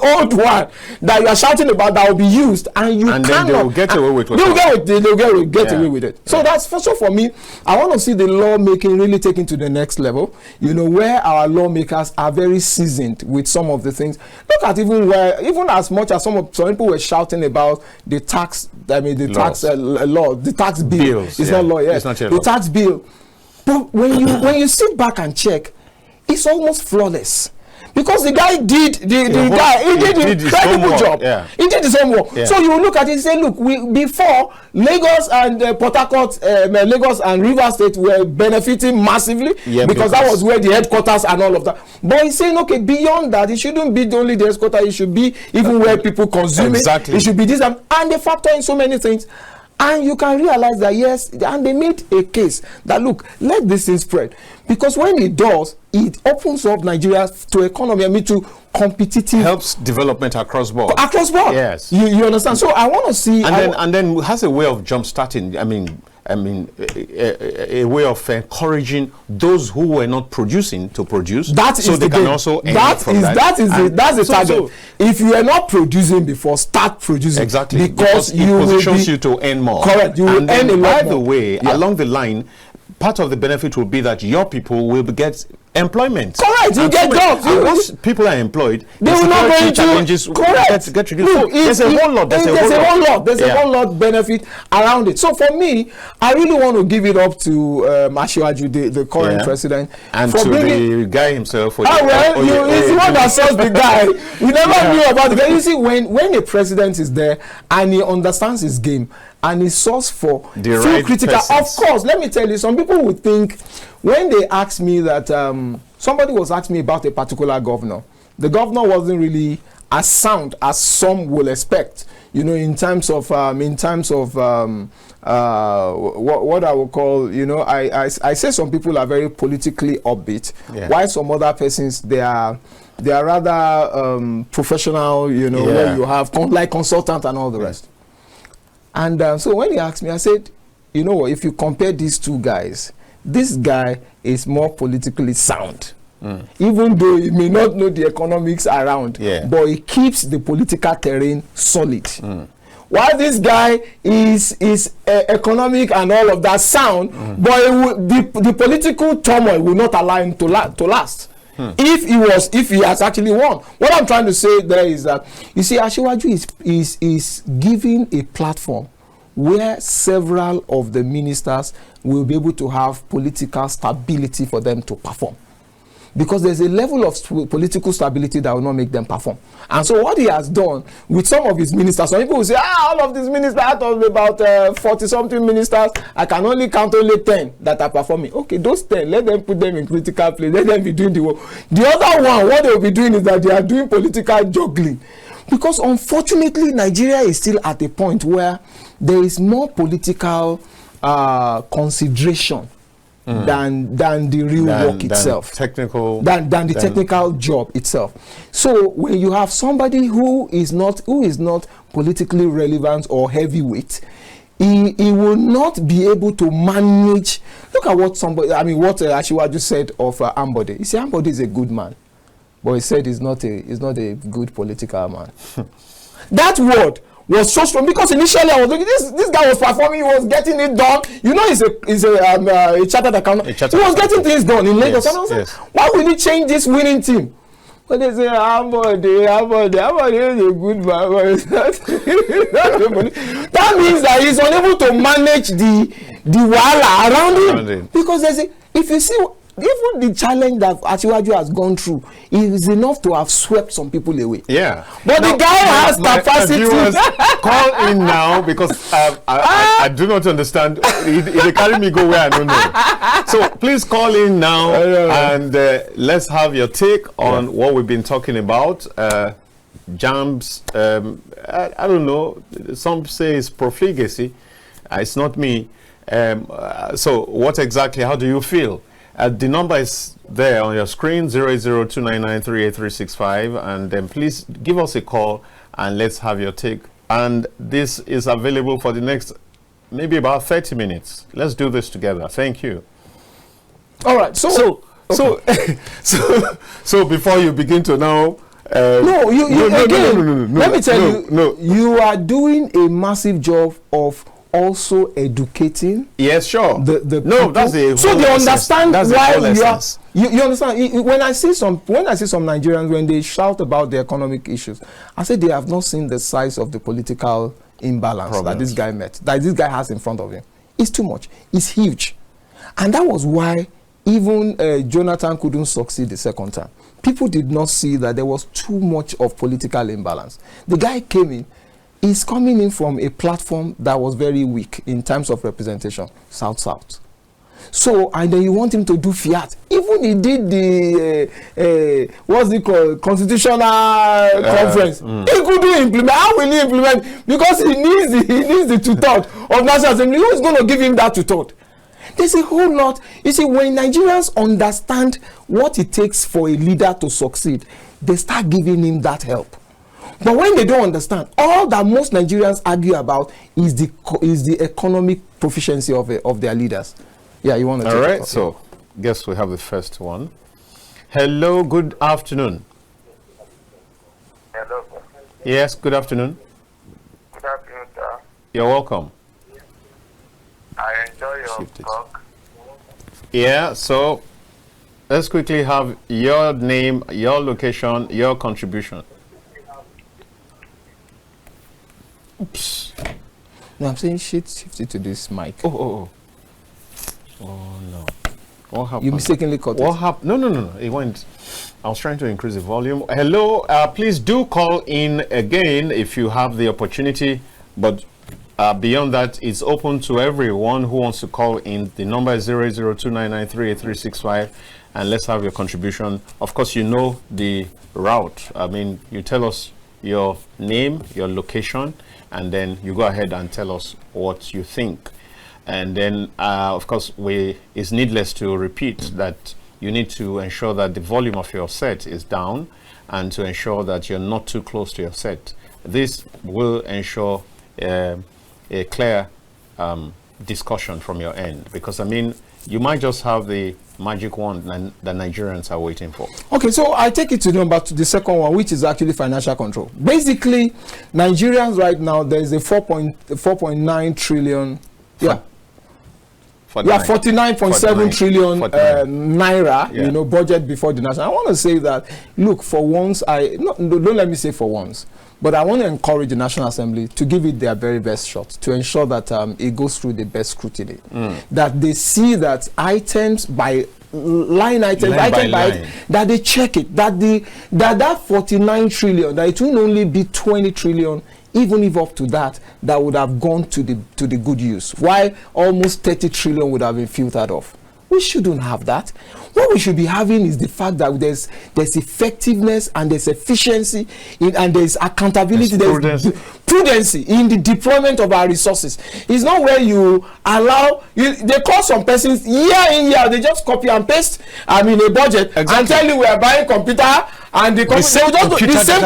old one that you are shouting about that will be used, and you cannot. Then they will get away with it. They'll get away with it. So that's so for me. I want to see the lawmaking really taken to the next level. Where our lawmakers are very seasoned with some of the things. Look at even as much as some people were shouting about the tax. Tax law, the tax bill. It's not law yet. It's not the tax bill. But when you sit back and check, it's almost flawless, because the guy did an incredible job. Yeah. He did his homework. Yeah. So you look at it and say, look, before Lagos and Port Harcourt, Lagos and Rivers State were benefiting massively, because that was where the headquarters and all of that. But he's saying, okay, beyond that, it shouldn't be only the headquarters; it should be even where people consume it. It should be this, and they factor in so many things. And you can realize that, yes, and they made a case that, look, let this thing spread. Because when it does, it opens up Nigeria to economy, to competitive. Helps development across board. Across board. Yes. You understand? So I want to see. And then has a way of jump-starting, a way of encouraging those who were not producing to produce. That's the target. If you are not producing before, start producing. Exactly. Because it positions you to earn more. Correct. You will earn a lot more. By the way, along the line, part of the benefit will be that your people will get employment. Correct. You get jobs. Once people are employed, they will not go into challenges. Correct. Get reduced. So there's a whole lot. There's a whole lot benefit around it. So for me, I really want to give it up to Asiwaju, the current president, and to the guy himself. He's the one that saws the guy. We never knew about the guy. You see, when a president is there and he understands his game and he sources for the right critical, persons. of course. Let me tell you, some people would think, when they ask me that, somebody was asking me about a particular governor. The governor wasn't really as sound as some will expect, in terms of what I would call, I say some people are very politically upbeat, while some other persons, they are rather professional, where you have like consultant and all the rest. And so when he asked me, I said, if you compare these two guys, this guy is more politically sound. Even though he may not know the economics around, but he keeps the political terrain solid. While this guy is economic and all of that sound, but the political turmoil will not allow him to last. If he has actually won. What I'm trying to say there is that, you see, Asiwaju is giving a platform where several of the ministers will be able to have political stability for them to perform. Because there's a level of political stability that will not make them perform. And so what he has done with some of his ministers, some people will say, all of these ministers, out of about 40-something ministers, I can only count only 10 that are performing. Okay, those 10, let them put them in critical place, let them be doing the work. The other one, what they will be doing is that they are doing political juggling. Because unfortunately, Nigeria is still at a point where there is more political consideration than the real work itself, than the technical job itself. So when you have somebody who is not politically relevant or heavyweight, he will not be able to manage. Look at what Asiwaju said of Ambode. He said Ambode is a good man, but he said he's not a good political man. That word was so strong because initially I was looking. This guy was performing. He was getting it done. You know, he's a chartered accountant. He was getting things done in Lagos. And I was like, why will he change this winning team? But they say Ambode is a good man. That means that he's unable to manage the wala around him. Because if you see, even the challenge that Asiwaju has gone through is enough to have swept some people away. Yeah. But now, the guy has capacity. Call in now because I do not understand. They carry me go where I don't know. So please call in now and let's have your take on what we've been talking about. Jamb'S, I don't know. Some say it's profligacy. It's not me. So what exactly? How do you feel? The number is there on your screen, 08029938365, and then please give us a call and let's have your take. And this is available for the next maybe about 30 minutes. Let's do this together. Thank you. All right. So before you begin to now. Let me tell you, you are doing a massive job of also educating. Yes, sure. That's so they understand why you understand. When I see some Nigerians, when they shout about the economic issues, I say they have not seen the size of the political imbalance that this guy has in front of him. It's too much. It's huge, and that was why even Jonathan couldn't succeed the second time. People did not see that there was too much of political imbalance. The guy came in. He's coming in from a platform that was very weak in terms of representation, South. So, and then you want him to do fiat. Even he did the, what's it called, constitutional conference. He couldn't implement. How will he implement? Because he needs the two-thirds of National Assembly. Who is going to give him that two-thirds? There's a whole lot. You see, when Nigerians understand what it takes for a leader to succeed, they start giving him that help. But when they don't understand, all that most Nigerians argue about is the economic proficiency of their leaders. Yeah, you want to. All right. So, guess we have the first one. Hello. Good afternoon. Hello. Yes. Good afternoon. Good afternoon, sir. You're welcome. I enjoy your talk. Yeah. So, let's quickly have your name, your location, your contribution. Oops. No, I'm saying shift it to this mic. Oh no. What happened? You mistakenly cut it. What happened? No. It went. I was trying to increase the volume. Hello. Please do call in again if you have the opportunity. But beyond that, it's open to everyone who wants to call in. The number is 08029938365, and let's have your contribution. Of course, you know the route. I mean, you tell us your name, your location, and then you go ahead and tell us what you think. And then, of course, it's needless to repeat that you need to ensure that the volume of your set is down and to ensure that you're not too close to your set. This will ensure a clear discussion from your end, because, I mean, you might just have the magic wand that Nigerians are waiting for. Okay, so I take it to the second one, which is actually financial control. Basically, Nigerians right now, there is a 4.9 trillion, 49.7 trillion naira, budget before the national. I want to say that, look, for once, don't let me say for once, but I want to encourage the National Assembly to give it their very best shot to ensure that it goes through the best scrutiny. That they see that items by line item, that they check it, that 49 trillion, that it will only be 20 trillion, even if up to that would have gone to the good use, while almost 30 trillion would have been filtered off. We shouldn't have that. What we should be having is the fact that there's effectiveness and there's efficiency and there's accountability, there's prudency in the deployment of our resources. It's not where you allow they call some persons year in year, they just copy and paste a budget and tell you we are buying computer, and the same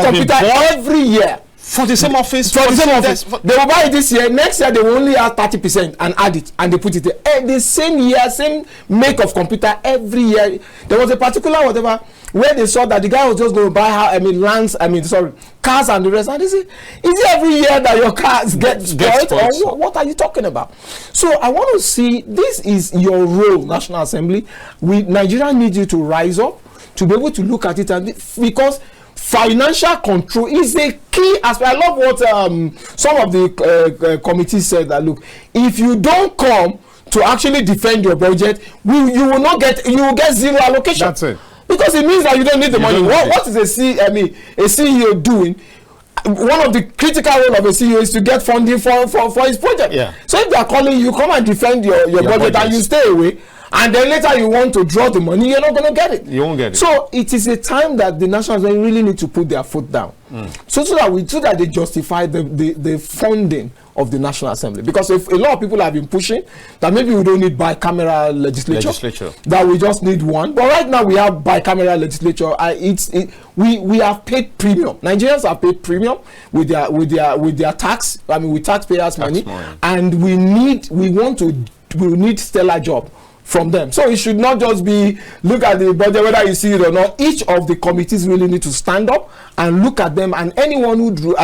computer every year. For the same office? For the same office. They will buy it this year. Next year, they will only add 30% and add it. And they put it there. And the same year, same make of computer every year. There was a particular whatever where they saw that the guy was just going to buy cars and the rest. And they say, is it every year that your cars get spoiled? Or what are you talking about? So I want to see, this is your role, National Assembly. Nigeria needs you to rise up, to be able to look at it, and because financial control is a key aspect. I love what some of the committees said, that look, if you don't come to actually defend your budget, you will get zero allocation. That's it. Because it means that you don't need the money. What is a CEO doing? One of the critical role of a CEO is to get funding for his project. Yeah. So if they are calling you, come and defend your budget and you stay away, and then later you want to draw the money, you're not going to get it. You won't get it. So it is a time that the National Assembly really need to put their foot down, so that they justify the funding of the National Assembly. Because if a lot of people have been pushing that maybe we don't need bicameral legislature, that we just need one. But right now we have bicameral legislature. We have paid premium. Nigerians have paid premium with their tax. I mean, with taxpayers' money, and we need stellar job from them. So it should not just be look at the budget whether you see it or not. Each of the committees really need to stand up and look at them, and anyone who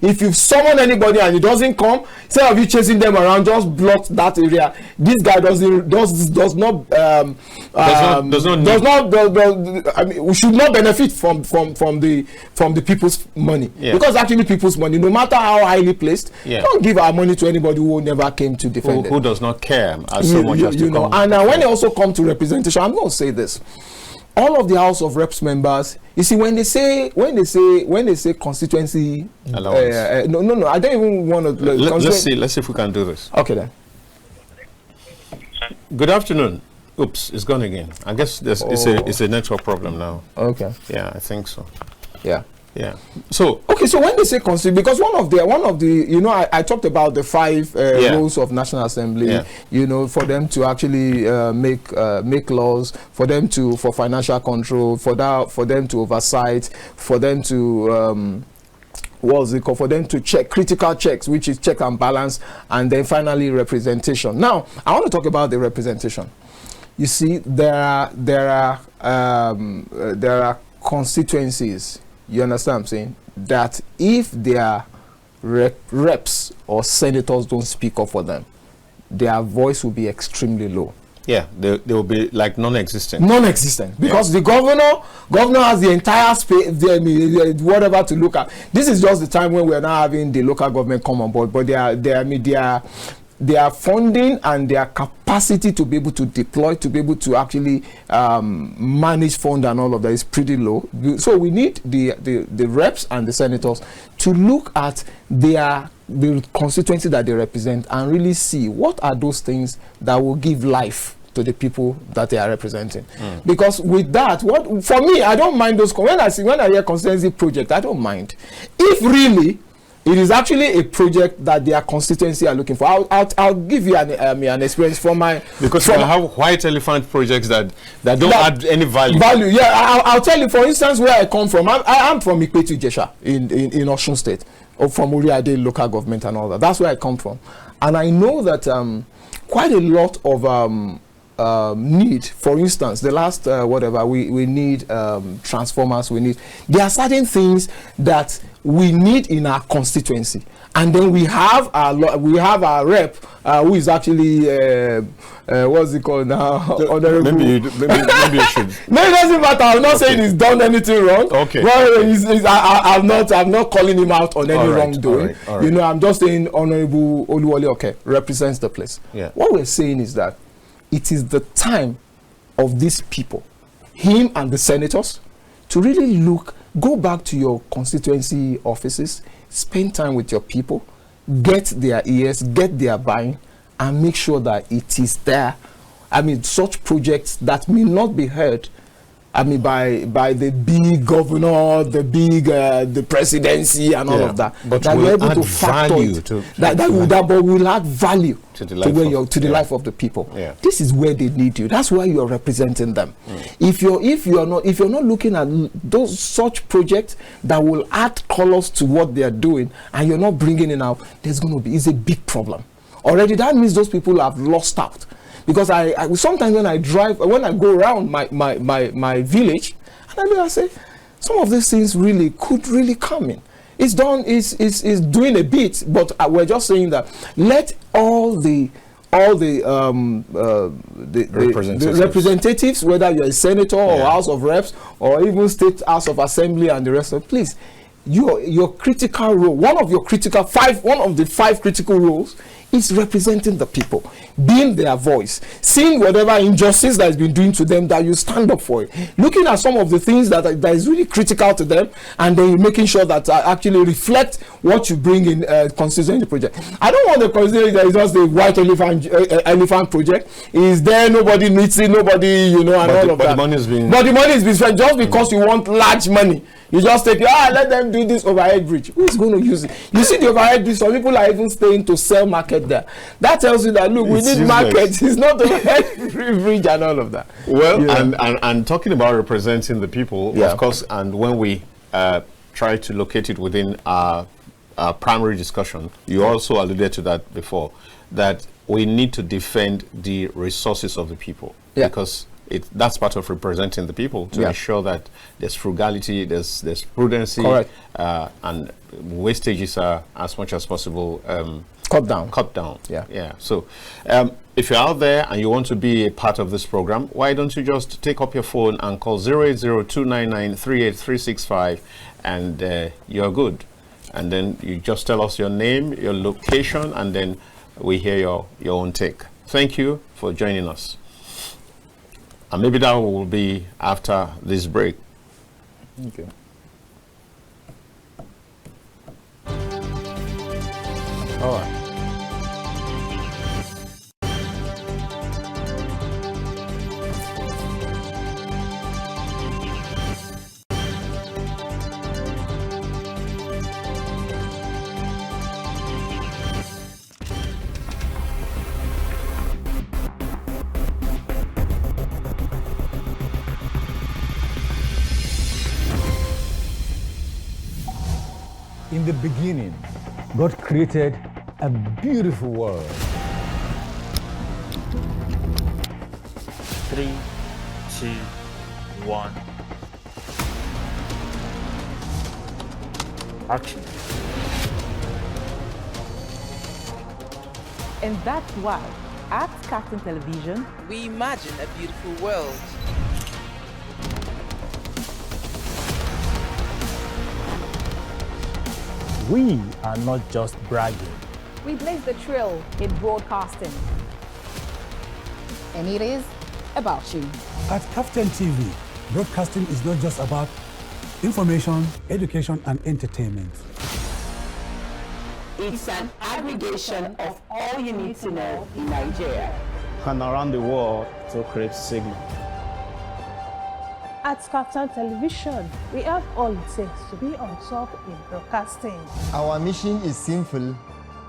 if you summon anybody and it doesn't come, instead of you chasing them around, just block that area. This guy we should not benefit from the people's money, because actually people's money, no matter how highly placed, don't give our money to anybody who never came to defend it. Who does not care as so much as to come. And when they also come to representation, I'm going to say this: all of the House of Reps members, you see, when they say constituency allowance, no, I don't even want to. Let's see if we can do this. Okay then. Good afternoon. Oops, it's gone again. I guess it's a network problem now. Okay. Yeah, I think so. Yeah. Yeah. So okay. So when they say constitution, because one of the I talked about the 5 rules of National Assembly. For them to actually make laws, for financial control, for them to oversight, for them to for them to check critical checks, which is check and balance, and then finally representation. Now I want to talk about the representation. You see, there are constituencies. You understand what I'm saying? That if their reps or senators don't speak up for them, their voice will be extremely low. Yeah, they will be like non-existent. Non-existent, because the governor has the entire space, whatever to look at. This is just the time when we are now having the local government come on board, but their funding and their capacity to be able to deploy, to be able to actually manage fund and all of that is pretty low. So we need the reps and the senators to look at the constituency that they represent and really see what are those things that will give life to the people that they are representing. Because with that, for me, I don't mind those. When I hear constituency project, I don't mind if really it is actually a project that their constituency are looking for. I'll give you an experience from my... Because you have white elephant projects that don't add any value. Yeah, I'll tell you, for instance, where I come from. I'm from Ikpetu Ijesha in Osun State, or from Uriade local government and all that. That's where I come from. And I know that quite a lot of need, for instance, the last we need transformers, there are certain things that we need in our constituency, and then we have our rep who is actually what's it called now? Maybe you should. No, it doesn't matter. I'm not saying he's done anything wrong. Okay. Well, I'm not calling him out on any wrongdoing. All right. I'm just saying Honorable Oluwole represents the place. Yeah. What we're saying is that it is the time of these people, him and the senators, to really go back to your constituency offices, spend time with your people, get their ears, get their buying, and make sure that it is there. I mean, such projects that may not be heard I mean, by the big governor, the big the presidency, and all of that. But that we'll we're able add to factor value it. to But will add value to the life of the people. Yeah. This is where they need you. That's why you are representing them. If you're not looking at those such projects that will add colors to what they are doing, and you're not bringing it out, it's a big problem. Already, that means those people have lost out. Because I sometimes when I go around my village, and I say, some of these things could really come in. It's doing a bit, but we're just saying that let all the representatives, whether you're a senator or House of Reps or even State House of Assembly and the rest of, please, your critical role, one of the five critical roles is representing the people, being their voice, seeing whatever injustice that has been doing to them, that you stand up for it, looking at some of the things that is really critical to them, and then making sure that actually reflect what you bring in considering the project. I don't want to consider that it's just the white elephant project. Is there, nobody needs it, nobody, and all of that. But the money is being spent just because you want large money. You just take, let them do this overhead bridge. Who is going to use it? You see the overhead bridge, some people are even staying to sell market there. That tells you that, look, we need market. It's not overhead bridge and all of that. Well, and talking about representing the people, of course, and when we try to locate it within our primary discussion, you also alluded to that before, that we need to defend the resources of the people. Because that's part of representing the people, to ensure that there's frugality, there's prudency, and wastages are as much as possible cut down. Yeah. So if you're out there and you want to be a part of this program, why don't you just take up your phone and call 080-299-38365, and you're good. And then you just tell us your name, your location, and then we hear your own take. Thank you for joining us. And maybe that will be after this break. Okay. All right. In the beginning, God created a beautiful world. 3, 2, 1. Action. And that's why, at KAFTAN Television, we imagine a beautiful world. We are not just bragging. We blaze the trail in broadcasting. And it is about you. At KAFTAN TV, broadcasting is not just about information, education, and entertainment. It's an aggregation of all you need to know in Nigeria and around the world to create signal. At KAFTAN Television, we have all it takes to be on top in broadcasting. Our mission is simple: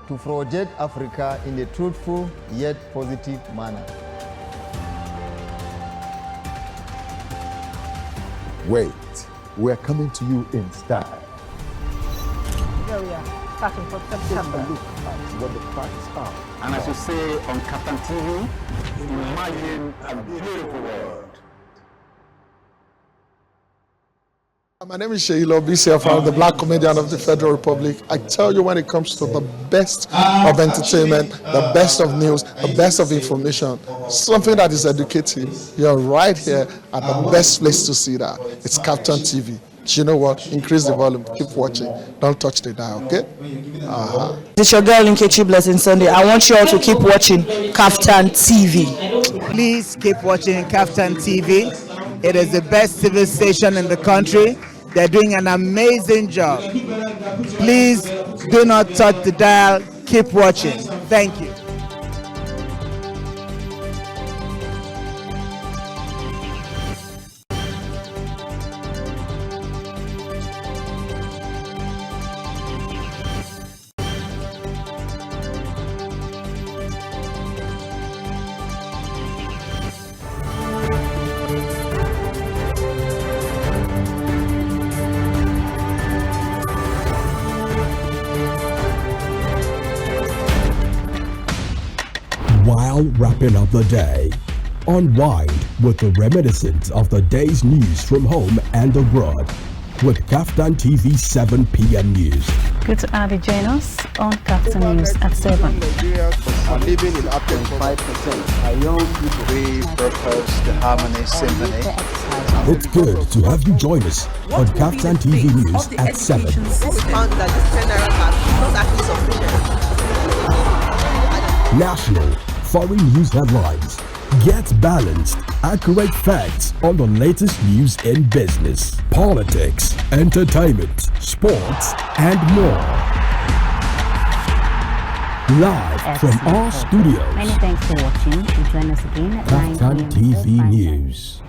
to project Africa in a truthful yet positive manner. Wait, we're coming to you in style. Here we are, starting from September. Look at what the facts are. And as you say on KAFTAN TV, imagine a beautiful world. My name is Obisesan, the Black Comedian of the Federal Republic. I tell you, when it comes to the best of entertainment, the best of news, the best of information, something that is educative, you're right here at the best place to see that. It's KAFTAN TV. Do you know what? Increase the volume. Keep watching. Don't touch the dial, okay? It's your girl Nkechi Blessing Sunday. I want you all to keep watching KAFTAN TV. Please keep watching KAFTAN TV. It is the best TV station in the country. They're doing an amazing job. Please do not touch the dial. Keep watching. Thank you. while wrapping up the day. Unwind with the reminiscence of the day's news from home and abroad with KAFTAN TV 7 p.m. News. Good to have you join us on KAFTAN News at 7. Nigerians are living in up to 5%. Our young people repurpose the Harmony Symphony. It's good to have you join us on KAFTAN TV News at 7. What we found that the 10 naira card is not actually sufficient. National, foreign news headlines. Get balanced, accurate facts on the latest news in business, politics, entertainment, sports, and more. Live from our studios. Many thanks for watching. And join us again at 9 KAFTAN TV News.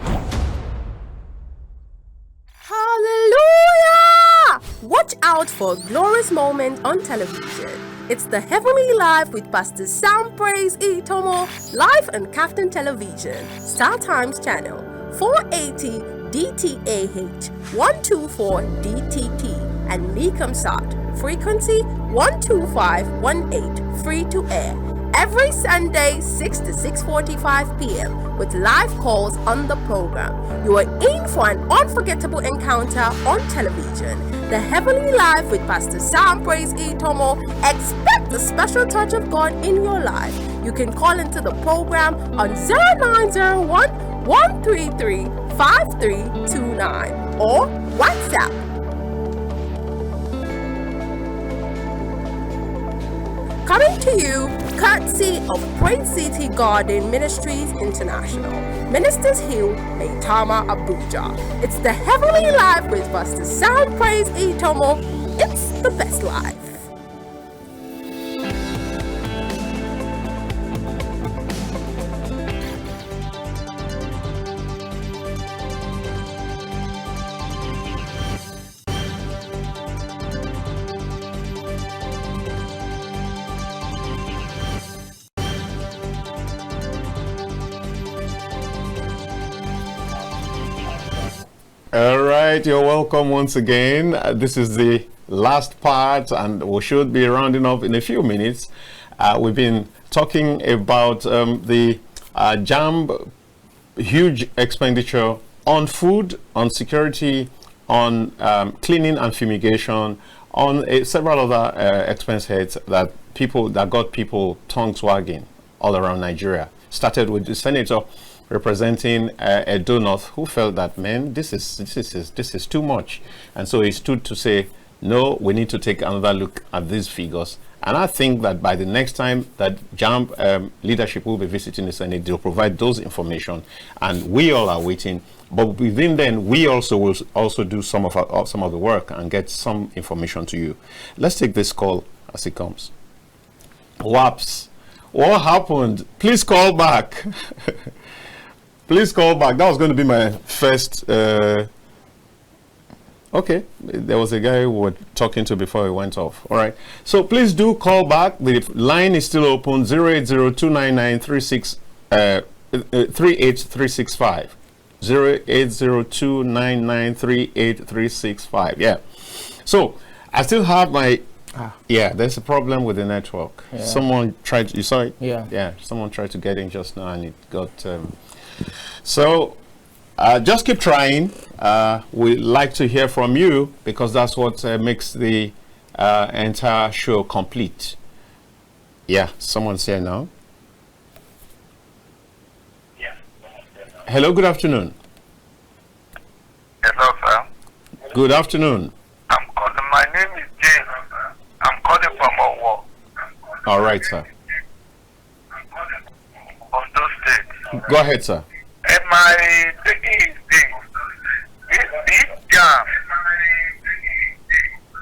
Hallelujah! Watch out for a glorious moment on television. It's the Heavenly Life with Pastor Sam Praise Itomo, live on KAFTAN Television, Startimes channel, 480 DTAH, 124 DTT, and NIGCOMSAT, frequency 12518, free to air. Every Sunday, 6 to 6:45 p.m. with live calls on the program. You are in for an unforgettable encounter on television. The Heavenly Life with Pastor Sam Praise Itomo. Expect a special touch of God in your life. You can call into the program on 0901 133 5329 or WhatsApp. Coming to you, courtesy of Praise City Garden Ministries International, Ministers Hill, Maitama, Abuja. It's the Heavenly Life with Pastor Sam Praise Itomo. It's the best life. All right, you're welcome once again. This is the last part, and we should be rounding up in a few minutes. We've been talking about the Jamb'S huge expenditure on food, on security, on cleaning and fumigation, on several other expense heads that got people tongues wagging all around Nigeria. Started with the senator representing Edo North, who felt that, man, this is too much, and so he stood to say, no, we need to take another look at these figures. And I think that by the next time that Jamb'S leadership will be visiting the Senate, they'll provide those information, and we all are waiting. But within then, we also will also do some of the work and get some information to you. Let's take this call as it comes. WAPS, what happened? Please call back. Please call back. That was going to be my first. Okay, there was a guy we were talking to before he went off. All right, so please do call back. The line is still open. 0802993638365. 08029938365. Yeah. So I still have my. Yeah, there's a problem with the network. Yeah. Someone tried. You saw it? Yeah. Yeah. Someone tried to get in just now, and it got. So just keep trying. We'd like to hear from you, because that's what makes the entire show complete. Yeah, someone's here now. Yeah. Hello, good afternoon. Hello, sir. Good afternoon. I'm calling. My name is James. I'm calling from Owo. All right, sir. Ondo State. Go ahead, sir. And my thinking is this jam.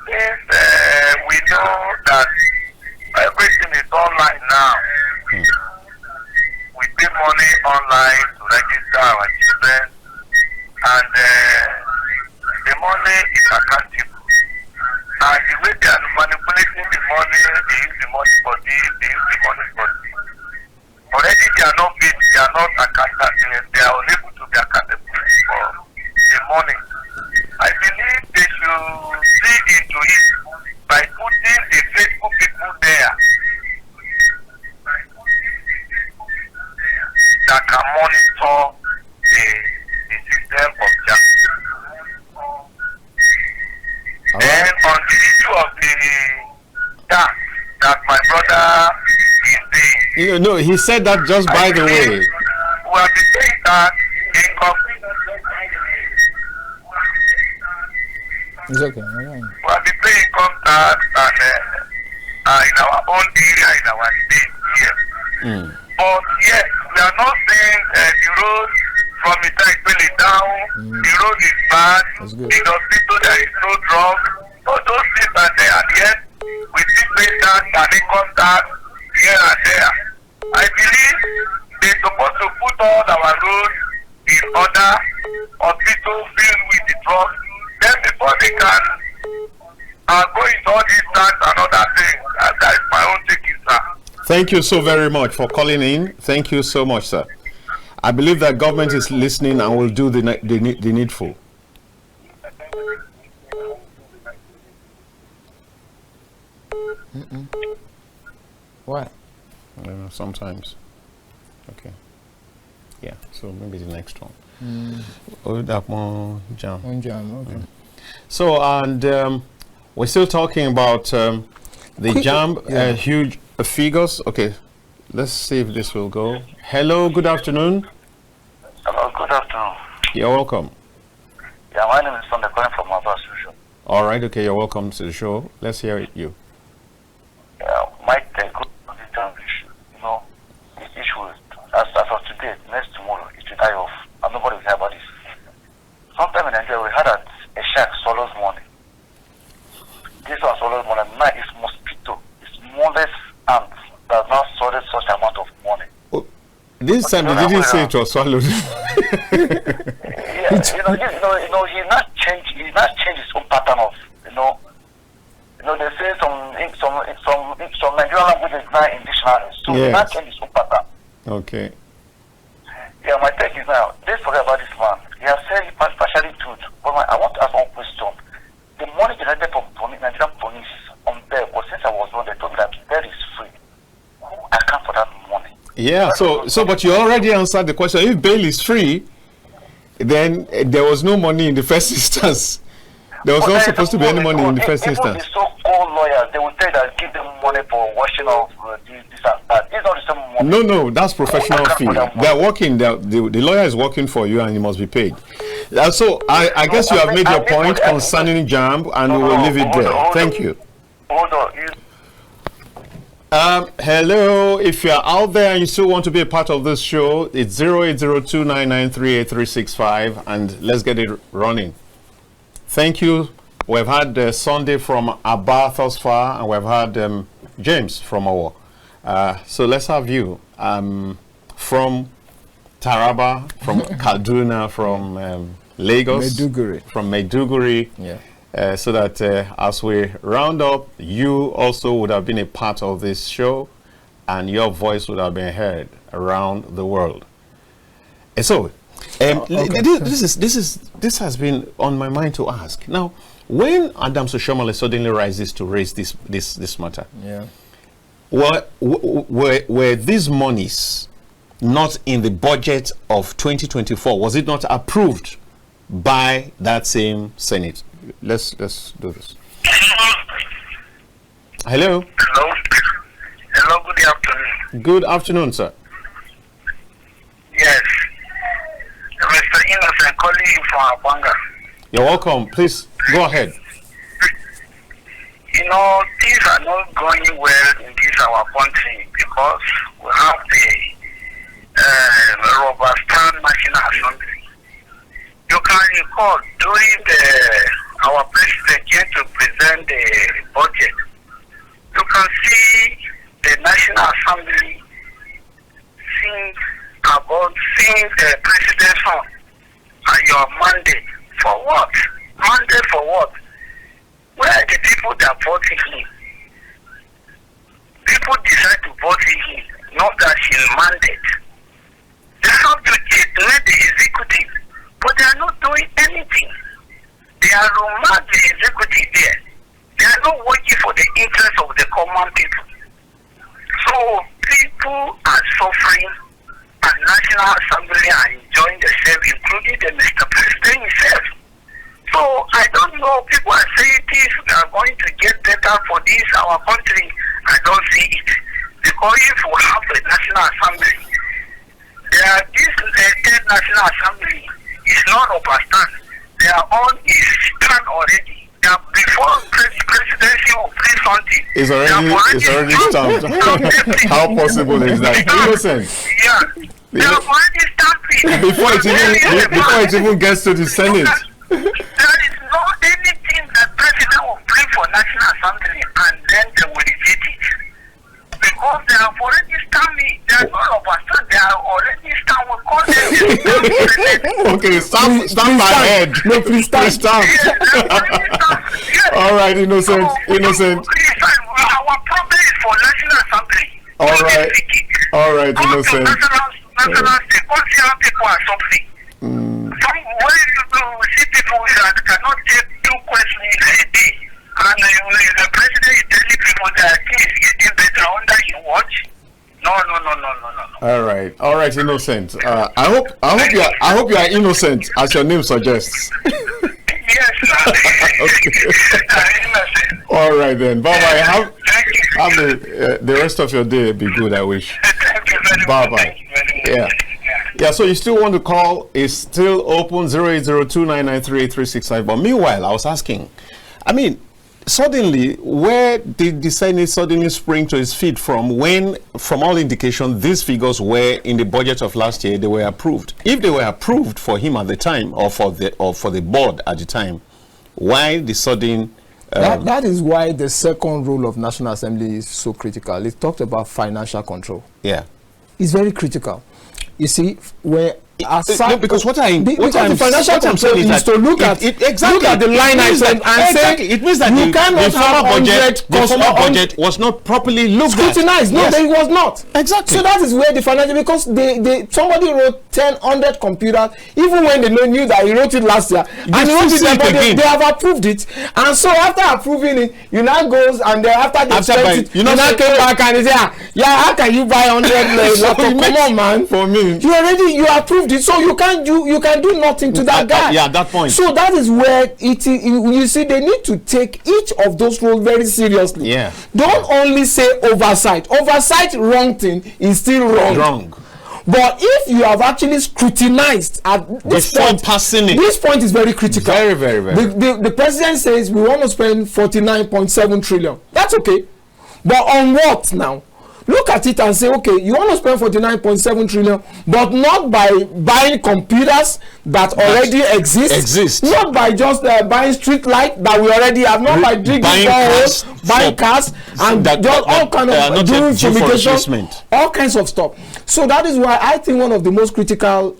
Since we know that everything is online now, we pay money online to register our children, and the money is accountable. And the way they are manipulating the money, they use the money for this, they use the money for this. Already they are not paid, they are not accountable, they are unable to be accountable for the money. I believe they should see into it by putting the faithful people there. can monitor the system of JAMB. Then on the issue of the tax that my brother is paying. No, he said that just by the way. We have been paying that income. It's okay. We have been paying income tax and in our own area, in our state here. But yes, we are not saying the road from Itaipele down, the road is bad, in the hospital there is no drug. So those things are there, and yet we still pay tax and income tax here and there. I believe they're supposed to put all our roads in order, hospitals filled with the drugs, then before they can go into all these tax and other things. And that is my own thinking, sir. Thank you so very much for calling in. Thank you so much, sir. I believe that government is listening and will do the needful. What? Sometimes. Okay. Yeah, so maybe the next one. Okay. So, and we're still talking about the JAMB huge figures. Okay, let's see if this will go. Hello, good afternoon. Hello, good afternoon. You're welcome. Yeah, my name is Sunday calling from Obisesan. All right, okay, you're welcome to the show. Let's hear you. Yeah, my take on this JAMB issue. You know, the issue is, as of today, next tomorrow, it will die off, and nobody will hear about this. Sometime in Nigeria, we had a shark swallows money. This one swallows money. Now it's mosquito. It's smallest ants that now swallowed such amount of money. Oh, this time they didn't say it was swallowed. Yeah, you know, he not changed his own pattern of, you know, they say some Nigerian language is not in dictionary, so he not change his own pattern. Okay. Yeah, my take is now, let's forget about this man. He has said he partially truth, but I want to ask one question. The money generated from Nigerian police on bail, but since I was born, they told me that bail is free. Who account for that money? Yeah, but you already answered the question. If bail is free, then there was no money in the first instance. There was not supposed to be any money in the first instance. The so-called lawyers, they will say that give them money for washing off this and that. It's not the same money. No, that's professional fee. They're working. The lawyer is working for you, and you must be paid. So I guess you have made your point concerning JAMB, and we will leave it there. Thank you. Hold on. Hello, if you're out there and you still want to be a part of this show, it's 0802993835, and let's get it running. Thank you. We've had Sunday from Abba thus far, and we've had James from Owo. So let's have you from Taraba, from Kaduna, from Lagos, from Maiduguri. Yeah. So that as we round up, you also would have been a part of this show, and your voice would have been heard around the world. And so, this has been on my mind to ask. Now, when Adams Oshiomhole suddenly rises to raise this matter, were these monies not in the budget of 2024? Was it not approved by that same Senate? Let's do this. Hello. Hello, good afternoon. Good afternoon, sir. Yes. Mr. Innocent calling you from Abanga. You're welcome. Please go ahead. You know, things are not going well in this our country because we have the Robusta National Assembly. You can recall during our president came to present the budget. You can see the National Assembly think about seeing the president's son and your mandate for what? Mandate for what? Where are the people that voted him? People decide to vote him, not that his mandate. They have to checkmate the executive, but they are not doing anything. They are romance the executive there. They are not working for the interest of the common people. So people are suffering, and National Assembly are enjoying themselves, including the Mr. President himself. So I don't know, people are saying things are going to get better for this, our country. I don't see it. Because if we have a National Assembly, this third National Assembly is not overstand. Their own is stand already. Before presidency will play something. It's already stamped. How possible is that? Innocent. Yeah. They have already stamped before it even gets to the Senate. There is no anything that president will bring for National Assembly and then they will reject it. Because they have already stamped it. They are not overstood. They are already stamped. We call them okay, stamp my head. No, please stamp. All right, innocent. Our problem is for National Assembly. All right, innocent. National state. Go see how people are suffering. Some way you see people that cannot take 2 questions a day. And the president is telling people that things is getting better under his watch. No. All right, innocent. I hope you are innocent, as your name suggests. Yes, okay. All right then. Bye bye. Have the rest of your day be good. I wish. Bye bye. Yeah. So you still want to call? It's still open 08029938365. But meanwhile, I was asking. I mean, suddenly, where did the Senate suddenly spring to its feet from when, from all indication, these figures were in the budget of last year, they were approved? If they were approved for him at the time, or for the board at the time, why the sudden... that is why the second role of National Assembly is so critical. It talked about financial control. Yeah. It's very critical. You see, where... because what I'm saying is to look at the line item and say it means that the former budget was not properly scrutinized. No, it was not. Exactly. So that is where the financial, because somebody wrote 100 computers, even when they knew that he wrote it last year, and he wrote it, but they have approved it. And so after approving it, you now goes and then after they spent it, you now came back and they say, how can you buy 100 laptops? Come on, man. For me, you approved it, so you can do nothing to that guy. At that point. So that is where you see they need to take each of those roles very seriously. Yeah. Don't only say oversight. Oversight, wrong thing is still wrong. But if you have actually scrutinized at this point, this point is very critical. Very, very, very. The president says we want to spend 49.7 trillion. That's okay. But on what now? Look at it and say, okay, you want to spend 49.7 trillion, but not by buying computers that already exist. Not by just buying street light that we already have, not by digging boreholes, buying cars, and just all kind of doing fumigation, all kinds of stuff. So that is why I think one of the most critical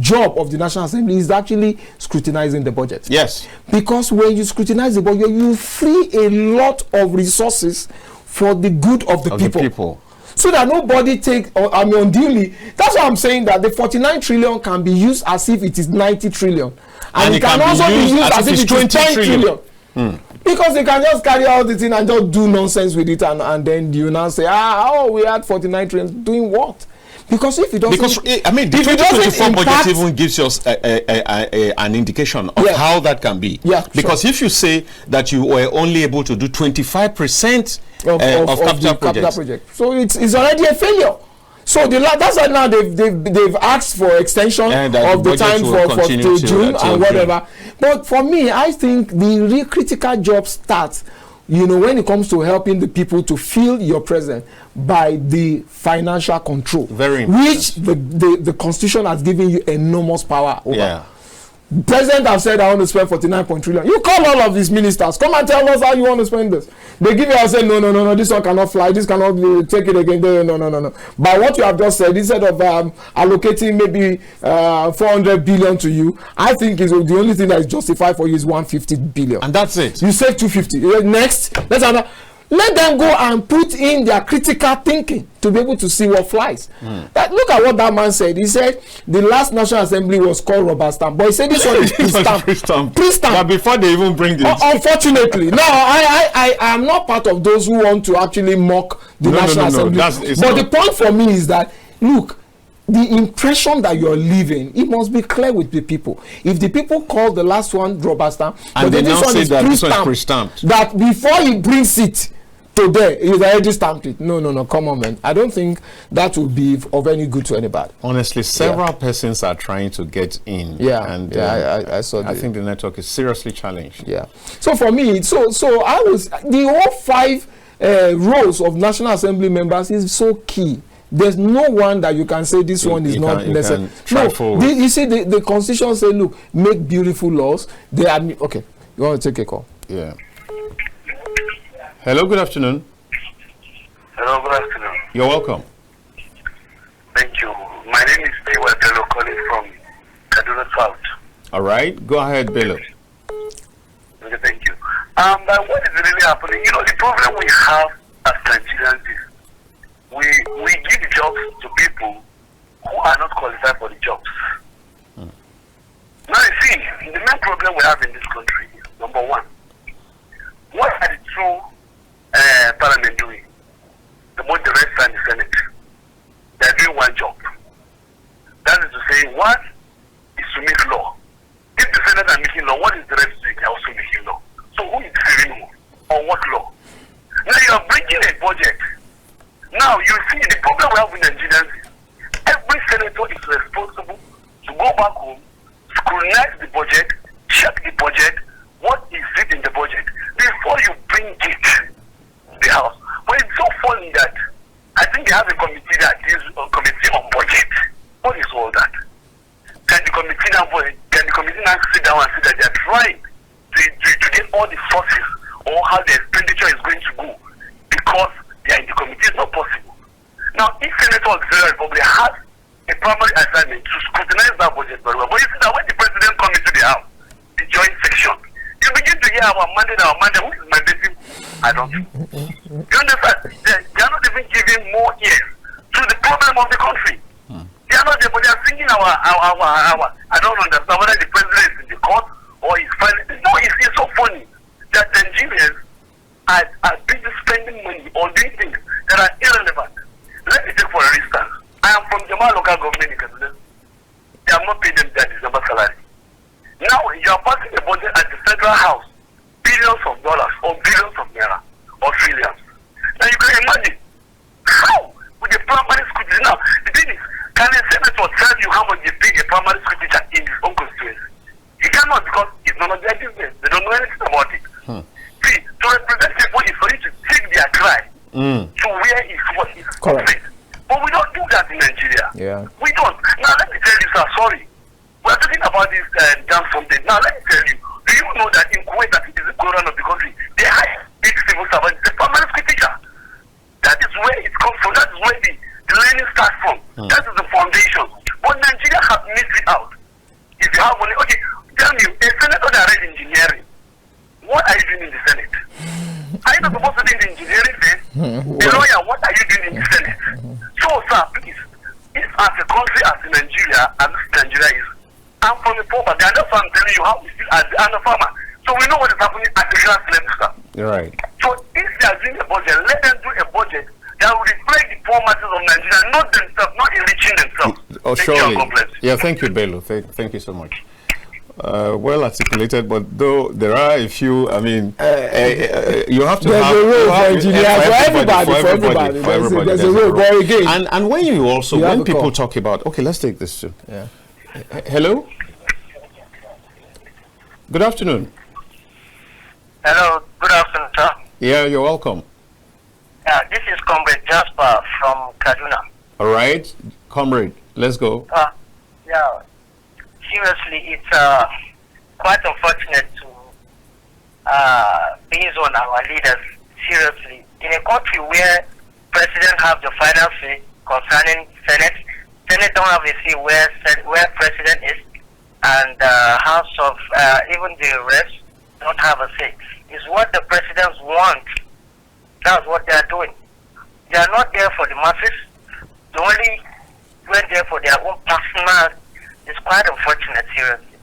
job of the National Assembly is actually scrutinizing the budget. Yes. Because when you scrutinize the budget, you free a lot of resources for the good of the people. So that nobody unduly. That's why I'm saying that the 49 trillion can be used as if it is 90 trillion. And it can also be used as if it is 10 trillion. Because they can just carry out the thing and just do nonsense with it, and then you now say, we had 49 trillion. Doing what? Because if it doesn't, the 2024 budget even gives us an indication of how that can be. Yeah, because if you say that you were only able to do 25% of capital project, so it's already a failure. So that's why now they've asked for extension of the time for June and whatever. But for me, I think the real critical job starts, when it comes to helping the people to feel your presence by the financial control, which the Constitution has given you enormous power over. Yeah. The president has said, I want to spend 49 trillion. You call all of these ministers, come and tell us how you want to spend this. They give you and say, no, this one cannot fly, this cannot take it again. No. But what you have just said, instead of allocating maybe 400 billion to you, I think is the only thing that is justified for you is 150 billion. And that's it. You save 250. Next, let them go and put in their critical thinking to be able to see what flies. Look at what that man said. He said the last National Assembly was called rubber stamp, but he said this one is pre-stamp. But before they even bring this. Unfortunately, no, I am not part of those who want to actually mock the National Assembly. But the point for me is that, look, the impression that you're leaving, it must be clear with the people. If the people call the last one rubber stamp, and but they this now one say is that this one is pre-stamped, that before he brings it today, he's already stamped it. No, come on, man. I don't think that would be of any good to anybody. Honestly, several persons are trying to get in. Yeah, and I saw. I think the network is seriously challenged. Yeah. So for me, so I was the whole 5 rows of National Assembly members is so key. There's no one that you can say this one is not necessary. No, you see, the Constitution say, look, make beautiful laws. They are okay. You want to take a call? Yeah. Hello, good afternoon. Hello, good afternoon. You're welcome. Thank you. My name is Dayo calling from Kaduna South. All right, go ahead, Bello. Okay, thank you. But what is really happening? You know, the problem we have as Nigerians is we give jobs to people who are not qualified for the jobs. Now, you see, the main problem we have in this country is, number one, what are the true parliament doing? Both the rest and the Senate. They are doing one job. That is to say, one is to make law. If the Senate are making law, what is the rest doing? They are also making law. So who is saving who? On what law? Now you are bringing a budget. Now you see the problem we have with Nigerians is every senator is responsible to go back home, scrutinize the budget, check the budget, what is it in the budget, before you bring it to the House. But it's so funny that I think they have a committee that is a committee on budget. What is all that? Can the committee now sit down and say that they are trying to get all the sources or how the expenditure is going to go because they are in the committee? It's not possible. Now, if Senator of the Federal Republic has a primary assignment to scrutinize that budget very well, but you see that when the president comes into the House, the joint section, you begin to hear our mandate, who is mandating? I don't know. You understand? They are not even giving more ears to the problem of the country. They are not there, but they are thinking our I don't understand whether the president is in the court or he's filing. No, it's so funny that Nigerians are busy spending money on doing things that are irrelevant. Let me take for instance, I am from Jamb'S local government in Kaduna. They have not paid them their December salary. Now you are passing a budget at the federal house, billions of dollars or billions of naira or trillions. Now you can imagine how with the primary school teacher. Now the thing is, can a senator tell you how much they pay a primary school teacher in his own constituency? He cannot, because it's none of their business. They don't know anything about it. See, to represent people is for you to take their cry to where it's what is correct. But we don't do that in Nigeria. Yeah. We don't. Now let me tell you, sir, sorry. We're talking about this Jamb'S something. Now let me tell you, do you know that in Kuwait, that it is the Quran of the country, they hire big civil servants, the primary school teacher. That is where it comes from. That is where the learning starts from. That is the foundation. But Nigeria has missed it out. If you have only, okay, tell me, a senator that read engineering, what are you doing in the Senate? Are you not supposed to be in the engineering phase? A lawyer, what are you doing in the Senate? So, sir, please, if as a country as in Nigeria, as Nigeria is, I'm from a poor background. That's why I'm telling you how we feel as a farmer. So we know what is happening at the grass level, sir. You're right. So if they are doing a budget, let them do a budget that will reflect the poor masses of Nigeria, not themselves, not enriching themselves. Oh, surely. Yeah, thank you, Bello. Thank you so much. Well articulated, but though there are a few, I mean, you have to there's have a role for engineers, for everybody. There's a role, but again. And when you also, when people talk about, okay, let's take this too. Yeah. Hello? Good afternoon. Hello, good afternoon, sir. Yeah, you're welcome. This is Comrade Jasper from Kaduna. All right, comrade, let's go. Yeah, seriously, it's quite unfortunate to base on our leaders. Seriously, in a country where president have the final say concerning Senate don't have a say where president is, and House of even the reps don't have a say. It's what the presidents want. That's what they are doing. They are not there for the masses. They only went there for their own personal. It's quite unfortunate, seriously.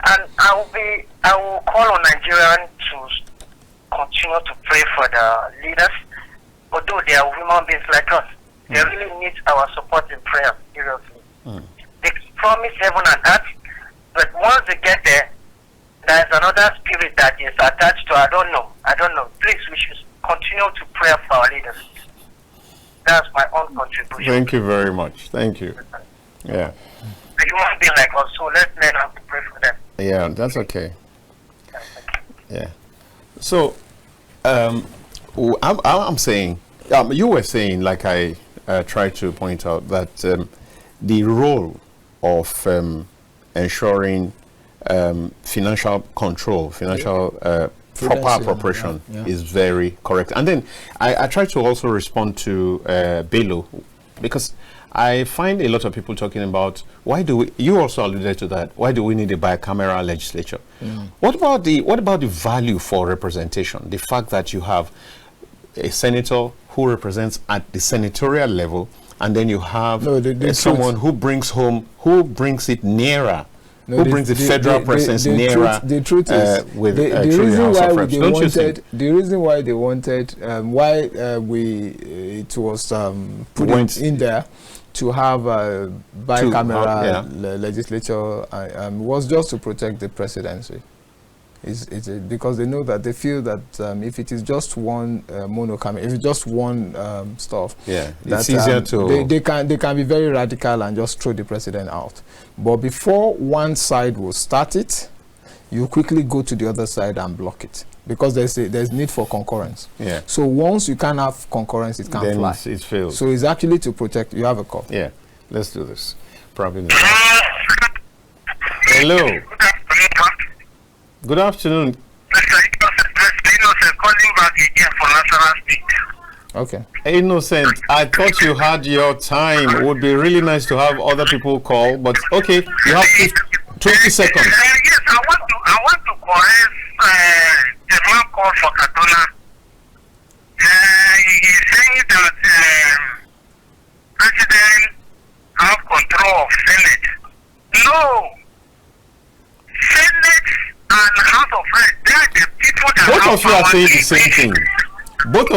And I will call on Nigerians to continue to pray for the leaders, although they are human beings like us. They really need our support in prayer, seriously. They promise heaven and earth, but once they get there, there's another spirit that is attached to. I don't know. Please, we should continue to pray for our leaders. That's my own contribution. Thank you very much. Thank you. Yeah. A human being like us, so let's learn how to pray for them. Yeah, that's okay. Yeah. So, I'm saying, you were saying, like I tried to point out, that the role of ensuring financial control, proper appropriation is very correct. And then I try to also respond to Bello, because I find a lot of people talking about why do we, you also alluded to that, why do we need a bicameral legislature? What about the value for representation? The fact that you have a senator who represents at the senatorial level, and then you have someone who brings it nearer. Who brings the federal presence nearer? The truth is, with the reason why they wanted, the reason why they wanted, it was put in there to have a bicameral legislature was just to protect the presidency. Because they know that they feel that if it is just one monocameral, if it's just one stuff, it's easier to they can be very radical and just throw the president out. But before one side will start it, you quickly go to the other side and block it, because there's need for concurrence. So once you can't have concurrence, it can't fly. It fails. So it's actually to protect. You have a call. Yeah, let's do this. Probably. Hello. Good afternoon. Calling back again for national speak. Okay. Innocent, I thought you had your time. It would be really nice to have other people call, but okay, you have 20 seconds. Yes, I want to correct the man called for Kaduna. He's saying that president have control of Senate. No. Senate and House of Reps, they are the people that both of you are saying the same thing. Both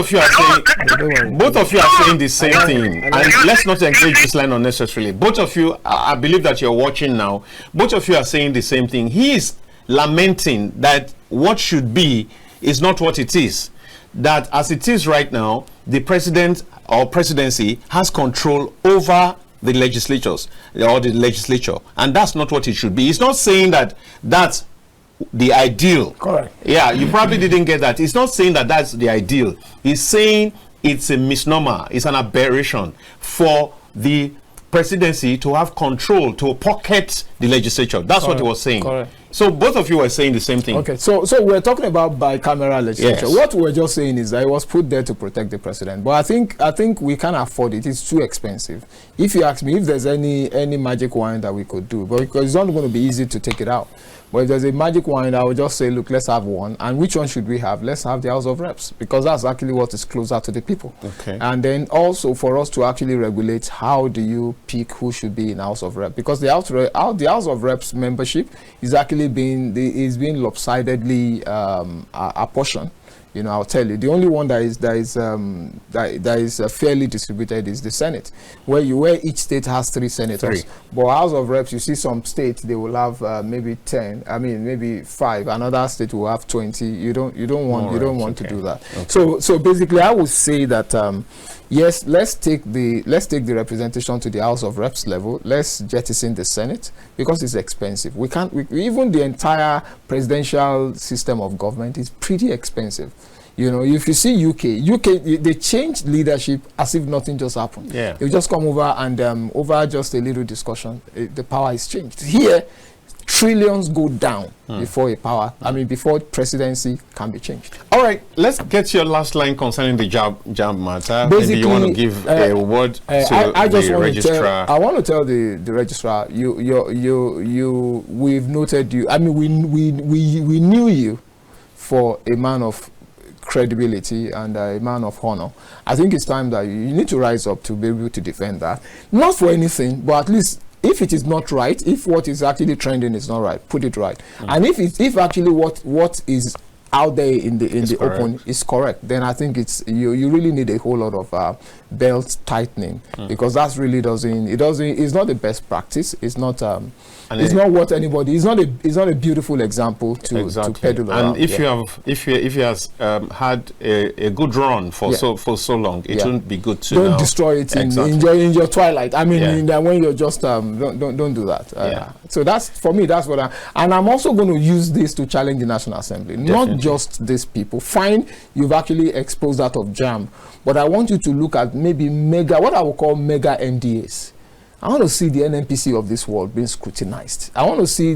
of you are saying the same thing. And let's not engage this line unnecessarily. Both of you, I believe that you're watching now. Both of you are saying the same thing. He is lamenting that what should be is not what it is. That as it is right now, the president or presidency has control over the legislatures or the legislature, and that's not what it should be. He's not saying that that's the ideal. Correct. Yeah, you probably didn't get that. He's not saying that that's the ideal. He's saying it's a misnomer, it's an aberration for the presidency to have control, to pocket the legislature. That's what he was saying. Correct. So both of you were saying the same thing. Okay, so we're talking about bicameral legislature. Yes. What we're just saying is that it was put there to protect the president. But I think we can't afford it. It's too expensive. If you ask me if there's any magic wine that we could do, but because it's not going to be easy to take it out. But if there's a magic wine, I would just say, look, let's have one. And which one should we have? Let's have the House of Reps, because that's actually what is closer to the people. Okay. And then also for us to actually regulate, how do you pick who should be in House of Reps? Because the House of Reps membership is actually being lopsidedly apportioned. You know, I'll tell you, the only one that is fairly distributed is the Senate, where each state has 3 senators. But House of Reps, you see some states they will have maybe 10. I mean, maybe 5. Another state will have 20. You don't want to do that. Okay. So basically, I would say that yes, let's take the representation to the House of Reps level. Let's jettison the Senate, because it's expensive. Even the entire presidential system of government is pretty expensive. You know, if you see UK, they changed leadership as if nothing just happened. Yeah. They just come over and over just a little discussion, the power is changed. Here, trillions go down before before presidency can be changed. All right, let's get your last line concerning the Jamb'S matter. Basically, maybe you want to give a word to the registrar. I want to tell the registrar, we've noted you. I mean, we knew you for a man of credibility and a man of honor. I think it's time that you need to rise up to be able to defend that. Not for anything, but at least if it is not right, if what is actually trending is not right, put it right. And if actually what is out there in the open is correct, then I think it's you really need a whole lot of belt tightening, because that's really it's not the best practice. It's not it's not what anybody. It's not a beautiful example to peddle around. And if you have had a good run for so long, it wouldn't be good to don't destroy it in your twilight. I mean, when you're just don't do that. So that's, for me, that's what I'm also going to use this to challenge the National Assembly. Definitely. Not just these people. Fine, you've actually exposed that of JAMB, but I want you to look at maybe what I would call mega MDAs. I want to see the NNPC of this world being scrutinized. I want to see,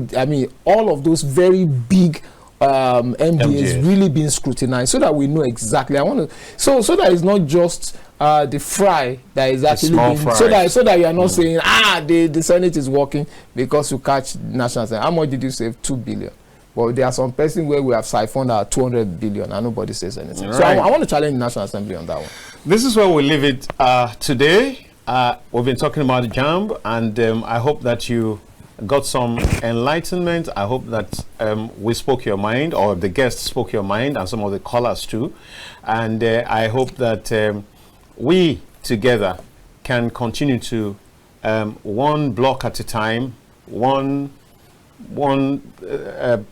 all of those very big MDAs really being scrutinized, so that we know exactly. I want to, so that it's not just the fry that is actually being, so that you are not saying the Senate is working because you catch National Assembly. How much did you save? 2 billion. Well, there are some person where we have siphoned out 200 billion and nobody says anything. Right. So I want to challenge the National Assembly on that one. This is where we leave it today. We've been talking about JAMB, and I hope that you got some enlightenment. I hope that we spoke your mind, or the guests spoke your mind, and some of the callers too. And I hope that we together can continue to one block at a time, one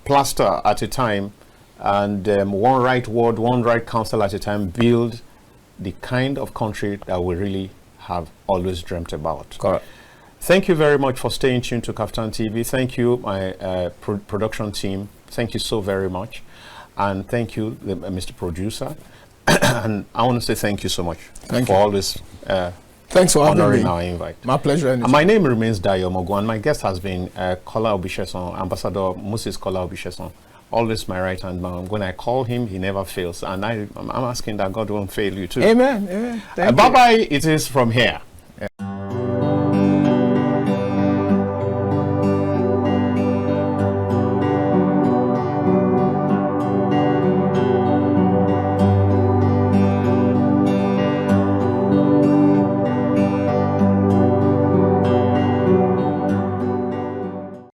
plaster at a time, and one right word, one right counsel at a time, build the kind of country that we really have always dreamt about. Correct. Thank you very much for staying tuned to KAFTAN TV. Thank you, my production team. Thank you so very much. And thank you, Mr. Producer. And I want to say thank you so much for all this. Thanks for honoring our invite. My pleasure. My name remains Dayo Omoogun. My guest has been Obisesan, Ambassador Moses Obisesan. Always my right hand man. When I call him, he never fails. And I'm asking that God won't fail you too. Amen. Amen. Bye-bye. It is from here.